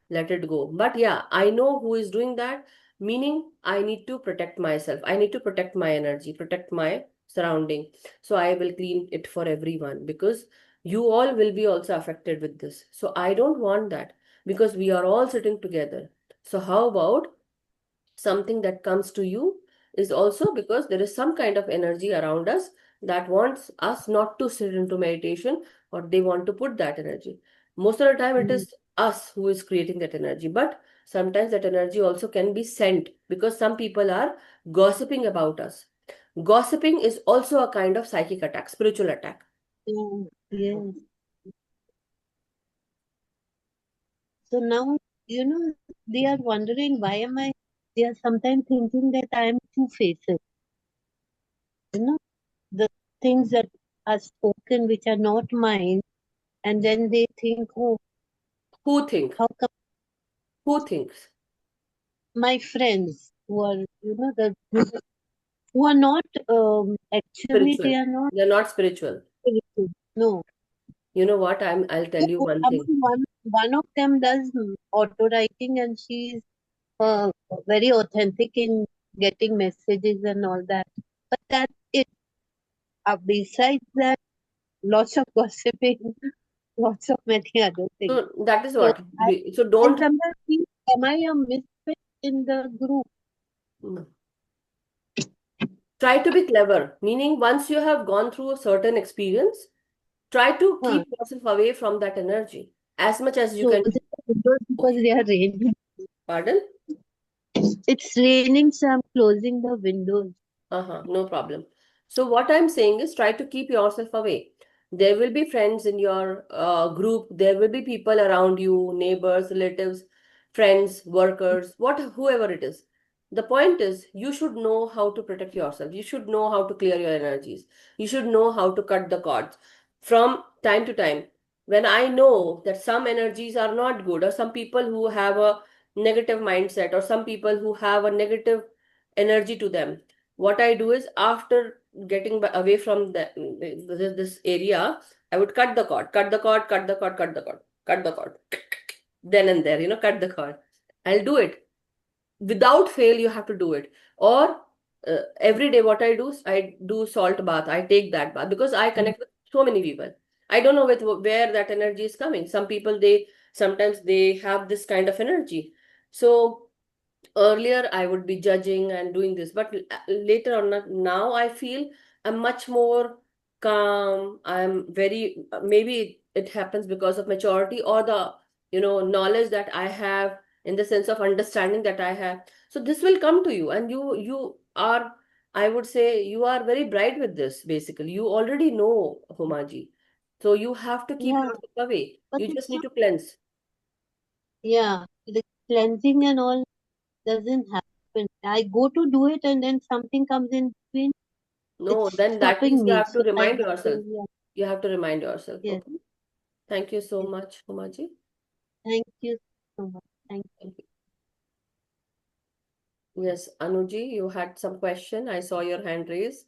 [SPEAKER 1] Let it go. But yeah, I know who is doing that, meaning I need to protect myself. I need to protect my energy, protect my surrounding. So I will clean it for everyone, because you all will be also affected with this. So I don't want that, because we are all sitting together. So how about something that comes to you is also because there is some kind of energy around us that wants us not to sit into meditation, or they want to put that energy. Most of the time it is us who is creating that energy, but sometimes that energy also can be sent, because some people are gossiping about us. Gossiping is also a kind of psychic attack, spiritual attack.
[SPEAKER 6] Yes. So now, they are wondering, they are sometimes thinking that I am two-faced. The things that are spoken which are not mine, and then they think, oh,
[SPEAKER 1] Who think?
[SPEAKER 6] how come
[SPEAKER 1] Who thinks?
[SPEAKER 6] my friends who are, who are not, actually, they
[SPEAKER 1] Spiritual.
[SPEAKER 6] are not
[SPEAKER 1] They're not spiritual.
[SPEAKER 6] spiritual. No.
[SPEAKER 1] You know what? I'll tell you one thing.
[SPEAKER 6] One of them does auto writing, and she's very authentic in getting messages and all that. But that's it. besides that, lots of gossiping, lots of many other things.
[SPEAKER 1] So that is
[SPEAKER 6] So
[SPEAKER 1] what. So
[SPEAKER 6] I
[SPEAKER 1] don't.
[SPEAKER 6] sometimes feel, am I a misfit in the group?
[SPEAKER 1] No. Try to be clever, meaning once you have gone through a certain experience, try to
[SPEAKER 6] Huh.
[SPEAKER 1] keep yourself away from that energy as much as you can.
[SPEAKER 6] Closing the windows because they are raining.
[SPEAKER 1] Pardon?
[SPEAKER 6] It's raining, so I'm closing the windows.
[SPEAKER 1] No problem. So what I'm saying is try to keep yourself away. There will be friends in your group. There will be people around you, neighbors, relatives, friends, workers, whoever it is. The point is you should know how to protect yourself. You should know how to clear your energies. You should know how to cut the cords. From time to time, when I know that some energies are not good, or some people who have a negative mindset, or some people who have a negative energy to them, what I do is after getting away from this area, I would cut the cord, cut the cord, cut the cord, cut the cord, cut the cord. Then and there, cut the cord. I'll do it. Without fail, you have to do it. Or every day, what I do is I do salt bath. I take that bath because I connect with so many people. I don't know where that energy is coming. Some people, sometimes they have this kind of energy. So earlier I would be judging and doing this, but later on, now I feel I'm much more calm. I'm very, maybe it happens because of maturity or the knowledge that I have, in the sense of understanding that I have. So this will come to you, and you are, I would say, you are very bright with this. Basically, you already know, Homaji. So you have to keep
[SPEAKER 6] Yeah,
[SPEAKER 1] yourself away.
[SPEAKER 6] but
[SPEAKER 1] You
[SPEAKER 6] it's
[SPEAKER 1] just need
[SPEAKER 6] not,
[SPEAKER 1] to cleanse.
[SPEAKER 6] yeah, the cleansing and all doesn't happen. I go to do it and then something comes in between.
[SPEAKER 1] No,
[SPEAKER 6] It's
[SPEAKER 1] then that means
[SPEAKER 6] stopping
[SPEAKER 1] you
[SPEAKER 6] me.
[SPEAKER 1] have to
[SPEAKER 6] So I
[SPEAKER 1] remind
[SPEAKER 6] have
[SPEAKER 1] yourself.
[SPEAKER 6] to, yeah,
[SPEAKER 1] You have to remind yourself.
[SPEAKER 6] yes,
[SPEAKER 1] Okay. Thank you so
[SPEAKER 6] yes.
[SPEAKER 1] much, Homaji.
[SPEAKER 6] Thank you so much. Thank you.
[SPEAKER 1] Thank you. Yes, Anuji, you had some question. I saw your hand raised.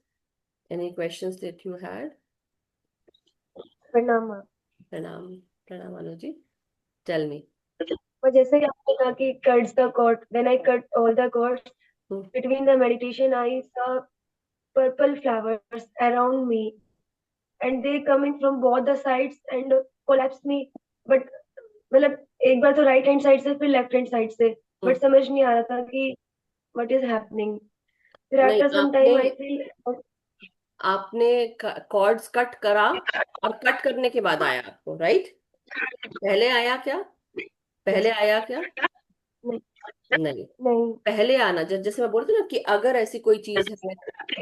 [SPEAKER 1] Any questions that you had?
[SPEAKER 5] प्रणाम माँ।
[SPEAKER 1] Pranam, Pranam, Anuji. Tell me.
[SPEAKER 5] और जैसे ही आपने कहा कि cuts the cord, when I cut all the cords
[SPEAKER 1] Hmm.
[SPEAKER 5] between the meditation, I saw purple flowers around me, and they coming from both the sides and collapse me. But मतलब एक बार तो right hand side से फिर left hand side से, but समझ नहीं आ रहा था कि व्हाट इज हैपनिंग। फिर
[SPEAKER 1] नहीं,
[SPEAKER 5] after some time I feel
[SPEAKER 1] आपने कॉर्ड्स कट करा, और कट करने के बाद आया आपको, राइट? पहले आया क्या? पहले आया क्या?
[SPEAKER 5] नहीं
[SPEAKER 1] नहीं।
[SPEAKER 5] नहीं
[SPEAKER 1] पहले आना, जैसे मैं बोलती हूँ ना कि अगर ऐसी कोई चीज है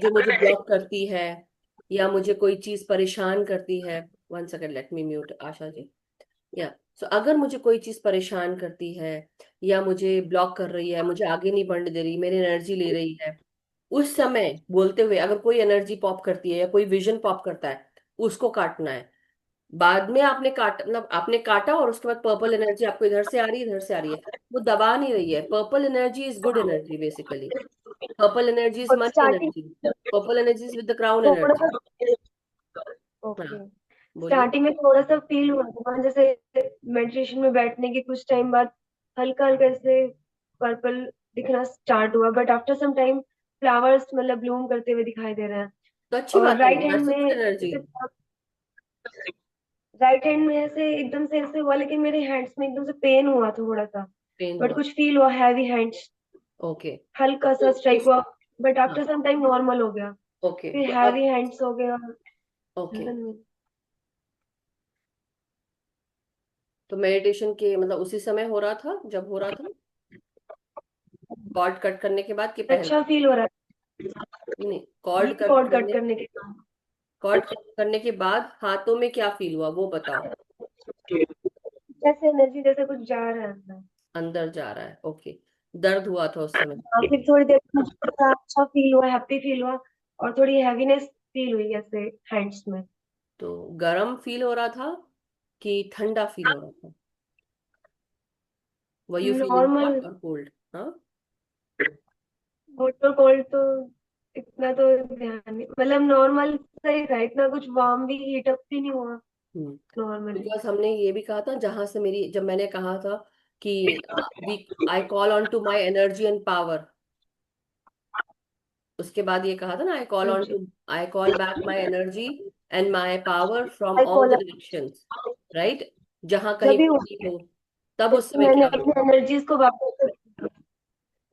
[SPEAKER 1] जो मुझे ब्लॉक करती है, या मुझे कोई चीज परेशान करती है, 1 second, let me mute Asha ji. या सो अगर मुझे कोई चीज परेशान करती है, या मुझे ब्लॉक कर रही है, मुझे आगे नहीं बढ़ने दे रही, मेरी एनर्जी ले रही है, उस समय बोलते हुए अगर कोई एनर्जी पॉप करती है या कोई विजन पॉप करता है, उसको काटना है। बाद में आपने मतलब आपने काटा, और उसके बाद पर्पल एनर्जी आपको इधर से आ रही है, इधर से आ रही है, वो दबा नहीं रही है। Purple energy is good energy basically. Purple energy is
[SPEAKER 5] और
[SPEAKER 1] money
[SPEAKER 5] starting
[SPEAKER 1] energy. Purple energy is with the crown
[SPEAKER 5] थोड़ा
[SPEAKER 1] एनर्जी।
[SPEAKER 5] सा ओके,
[SPEAKER 1] हाँ, बोलिए।
[SPEAKER 5] स्टार्टिंग में थोड़ा सा फील हुआ था, जैसे मेडिटेशन में बैठने के कुछ टाइम बाद हल्का हल्का ऐसे पर्पल दिखना स्टार्ट हुआ, but after some time flowers मतलब ब्लूम करते हुए दिखाई दे रहे हैं।
[SPEAKER 1] तो अच्छी
[SPEAKER 5] और
[SPEAKER 1] बात है, that's a good energy.
[SPEAKER 5] Right hand में ऐसे एकदम से ऐसे हुआ, लेकिन मेरे हैंड्स में एकदम से पेन हुआ थोड़ा सा,
[SPEAKER 1] पेन
[SPEAKER 5] बट
[SPEAKER 1] हुआ।
[SPEAKER 5] कुछ फील हुआ, हैवी हैंड्स,
[SPEAKER 1] ओके।
[SPEAKER 5] हल्का सा स्ट्राइक हुआ, बट
[SPEAKER 1] हाँ,
[SPEAKER 5] आफ्टर सम टाइम नॉर्मल हो गया,
[SPEAKER 1] ओके।
[SPEAKER 5] फिर
[SPEAKER 1] तो
[SPEAKER 5] हैवी
[SPEAKER 1] अब,
[SPEAKER 5] हैंड्स हो गया
[SPEAKER 1] ओके,
[SPEAKER 5] गर्दन में।
[SPEAKER 1] तो मेडिटेशन के मतलब उसी समय हो रहा था जब हो रहा था, कॉर्ड कट करने के बाद कि पहले?
[SPEAKER 5] अच्छा फील हो रहा
[SPEAKER 1] नहीं,
[SPEAKER 5] है, ये कॉर्ड कट करने के बाद
[SPEAKER 1] कॉर्ड कट करने के बाद हाथों में क्या फील हुआ वो बताओ।
[SPEAKER 5] जैसे एनर्जी जैसे कुछ जा रहा है अंदर।
[SPEAKER 1] अंदर जा रहा है, ओके। दर्द हुआ था उस समय?
[SPEAKER 5] हाँ, फिर थोड़ी देर बाद थोड़ा अच्छा फील हुआ, हैप्पी फील हुआ, और थोड़ी हैवीनेस फील हुई ऐसे हैंड्स में।
[SPEAKER 1] तो गर्म फील हो रहा था कि ठंडा फील हो रहा था? Were you feeling
[SPEAKER 5] normal,
[SPEAKER 1] hot और कोल्ड? हाँ।
[SPEAKER 5] हॉट और कोल्ड तो इतना तो ध्यान नहीं, मतलब नॉर्मल सही था, इतना कुछ वार्म भी हीट अप भी नहीं हुआ, नॉर्मली।
[SPEAKER 1] बिकॉज हमने ये भी कहा था, जहां से मेरी, जब मैंने कहा था कि we I call on to my energy and power, उसके बाद ये कहा था ना,
[SPEAKER 5] हाँ जी।
[SPEAKER 1] I call back my energy and my power from
[SPEAKER 5] I
[SPEAKER 1] all
[SPEAKER 5] call
[SPEAKER 1] the directions, right? जहां
[SPEAKER 5] जब
[SPEAKER 1] कहीं
[SPEAKER 5] भी
[SPEAKER 1] भी नहीं हो, तब उस
[SPEAKER 5] जैसे
[SPEAKER 1] समय
[SPEAKER 5] मैंने
[SPEAKER 1] क्या
[SPEAKER 5] अपनी
[SPEAKER 1] हुआ?
[SPEAKER 5] एनर्जीज को वापस,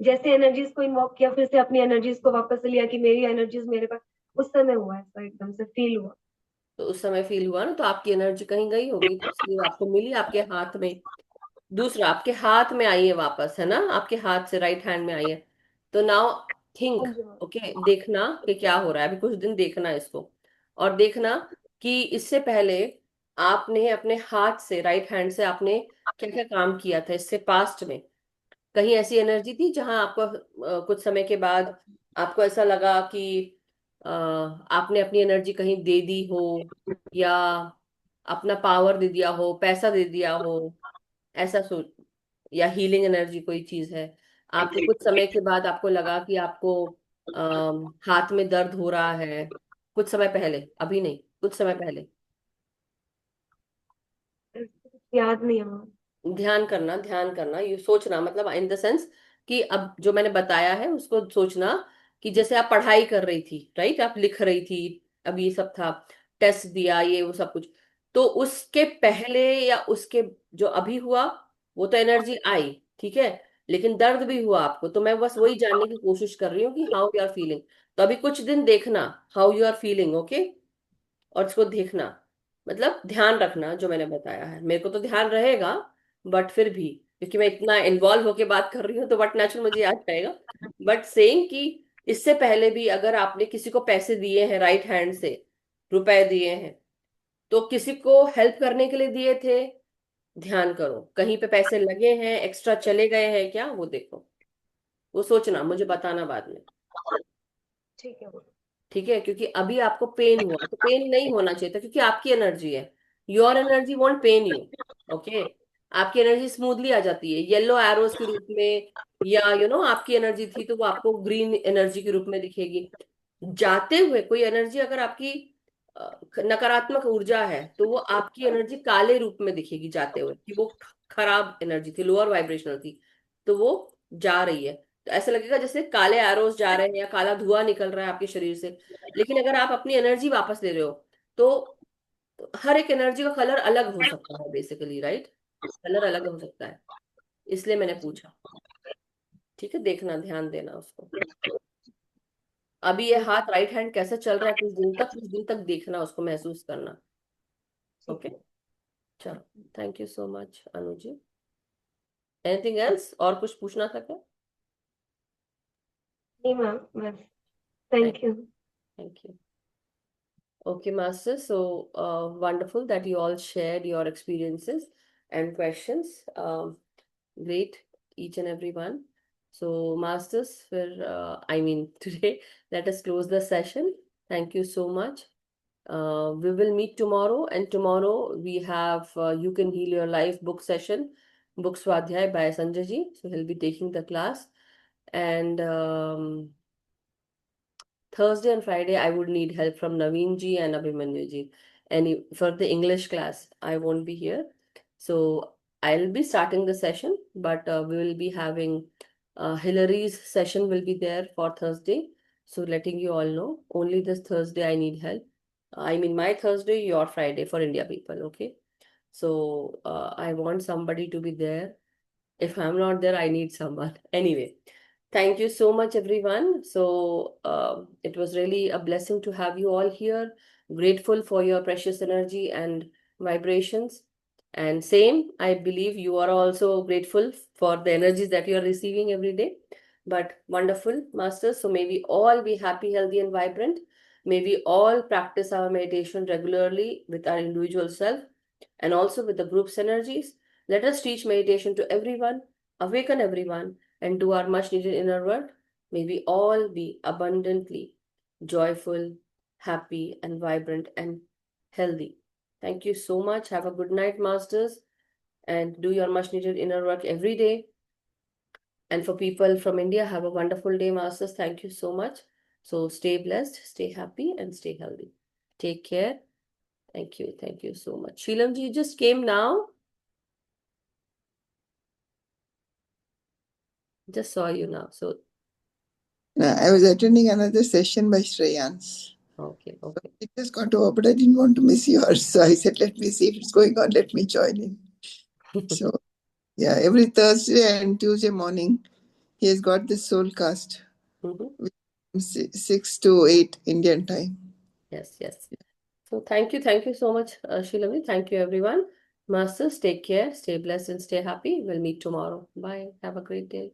[SPEAKER 5] जैसे एनर्जीज को इन्वॉक किया, फिर से अपनी एनर्जीज को वापस लिया कि मेरी एनर्जीज मेरे पास, उस समय हुआ ऐसा, एकदम से फील हुआ।
[SPEAKER 1] तो उस समय फील हुआ ना, तो आपकी एनर्जी कहीं गई होगी, तो इसलिए आपको मिली आपके हाथ में। दूसरा, आपके हाथ में आई है वापस, है ना, आपके हाथ से राइट हैंड में आई है। तो नाउ थिंक,
[SPEAKER 5] हाँ जी मैम।
[SPEAKER 1] ओके, देखना कि क्या हो रहा है, अभी कुछ दिन देखना इसको, और देखना कि इससे पहले आपने अपने हाथ से, राइट हैंड से आपने क्या क्या काम किया था इससे पास्ट में। कहीं ऐसी एनर्जी थी जहां आपको कुछ समय के बाद आपको ऐसा लगा कि आपने अपनी एनर्जी कहीं दे दी हो, या अपना पावर दे दिया हो, पैसा दे दिया हो, ऐसा सोच, या हीलिंग एनर्जी कोई चीज है। आपको कुछ समय के बाद आपको लगा कि आपको हाथ में दर्द हो रहा है, कुछ समय पहले, अभी नहीं, कुछ समय पहले।
[SPEAKER 5] याद नहीं है मैम।
[SPEAKER 1] ध्यान करना, ध्यान करना, ये सोचना, मतलब इन द सेंस कि अब जो मैंने बताया है उसको सोचना, कि जैसे आप पढ़ाई कर रही थी, राइट, आप लिख रही थी, अब ये सब था, टेस्ट दिया, ये वो सब कुछ, तो उसके पहले या उसके जो अभी हुआ, वो तो एनर्जी आई, ठीक है, लेकिन दर्द भी हुआ आपको, तो मैं बस वही जानने की कोशिश कर रही हूँ कि हाउ यू आर फीलिंग। तो अभी कुछ दिन देखना how you are feeling, okay, और इसको देखना, मतलब ध्यान रखना जो मैंने बताया है। मेरे को तो ध्यान रहेगा, बट फिर भी क्योंकि मैं इतना इन्वॉल्व होके बात कर रही हूँ, तो बट नेचुरल मुझे याद रहेगा। बट सेइंग कि इससे पहले भी अगर आपने किसी को पैसे दिए हैं राइट हैंड से, रुपए दिए हैं, तो किसी को हेल्प करने के लिए दिए थे, ध्यान करो कहीं पे पैसे लगे हैं, एक्स्ट्रा चले गए हैं क्या, वो देखो, वो सोचना, मुझे बताना बाद में,
[SPEAKER 5] ठीक है मैम।
[SPEAKER 1] ठीक है? क्योंकि अभी आपको पेन हुआ, तो पेन नहीं होना चाहिए था, क्योंकि आपकी एनर्जी है, your energy won't pain you, okay. आपकी एनर्जी स्मूथली आ जाती है येलो एरोज के रूप में, या आपकी एनर्जी थी तो वो आपको ग्रीन एनर्जी के रूप में दिखेगी। जाते हुए कोई एनर्जी अगर आपकी नकारात्मक ऊर्जा है, तो वो आपकी एनर्जी काले रूप में दिखेगी जाते हुए, कि वो खराब एनर्जी थी, लोअर वाइब्रेशनल थी, तो वो जा रही है, तो ऐसा लगेगा जैसे काले एरोस जा रहे हैं या काला धुआं निकल रहा है आपके शरीर से। लेकिन अगर आप अपनी एनर्जी वापस ले रहे हो, तो हर एक एनर्जी का कलर अलग हो सकता है बेसिकली, राइट? कलर अलग हो सकता है, इसलिए मैंने पूछा, ठीक है? देखना, ध्यान देना उसको। अभी ये हाथ राइट हैंड कैसे चल रहा है, कुछ दिन तक देखना, उसको महसूस करना,
[SPEAKER 5] ठीक
[SPEAKER 1] ओके?
[SPEAKER 5] है।
[SPEAKER 1] चलो, thank you so much Anuji. Anything else, और कुछ पूछना था क्या?
[SPEAKER 5] नहीं मैम, बस
[SPEAKER 1] thank
[SPEAKER 5] thank you.
[SPEAKER 1] Thank you. Okay, Master. So wonderful that you all shared your experiences and questions. Great, each and every one. So, Masters, I mean, today, let us close the session. Thank you so much. We will meet tomorrow, and tomorrow we have You Can Heal Your Life book session, Book Swadhyay by Sanjay ji. So, he'll be taking the class. And Thursday and Friday, I would need help from Naveen ji and Abhimanyu ji. And for the English class, I won't be here. So I'll be starting the session, but we will be having Hillary's session will be there for Thursday. So letting you all know, only this Thursday I need help. I mean, my Thursday, your Friday for India people, okay? So I want somebody to be there. If I'm not there, I need someone. Anyway, thank you so much, everyone. So it was really a blessing to have you all here. Grateful for your precious energy and vibrations. And same, I believe you are also grateful for the energies that you are receiving every day. But wonderful, Masters. So may we all be happy, healthy, and vibrant. May we all practice our meditation regularly with our individual self and also with the group's energies. Let us teach meditation to everyone, awaken everyone, and do our much needed inner work. May we all be abundantly joyful, happy, and vibrant and healthy. Thank you so much. Have a good night, Masters, and do your much needed inner work every day. And for people from India, have a wonderful day, Masters. Thank you so much. So stay blessed, stay happy, and stay healthy. Take care. Thank you. Thank you so much. Sheelam ji just came now. Just saw you now. So
[SPEAKER 7] I was attending another session by Shreyans.
[SPEAKER 1] Okay.
[SPEAKER 7] It just got over, but I didn't want to miss yours. So I said, let me see if it's going on. Let me join in. So, yeah, every Thursday and Tuesday morning, he has got this soul cast, 6 to 8 Indian time.
[SPEAKER 1] Yes. So thank you so much, Shilavni. Thank you, everyone. Masters, take care, stay blessed, and stay happy. We'll meet tomorrow. Bye. Have a great day.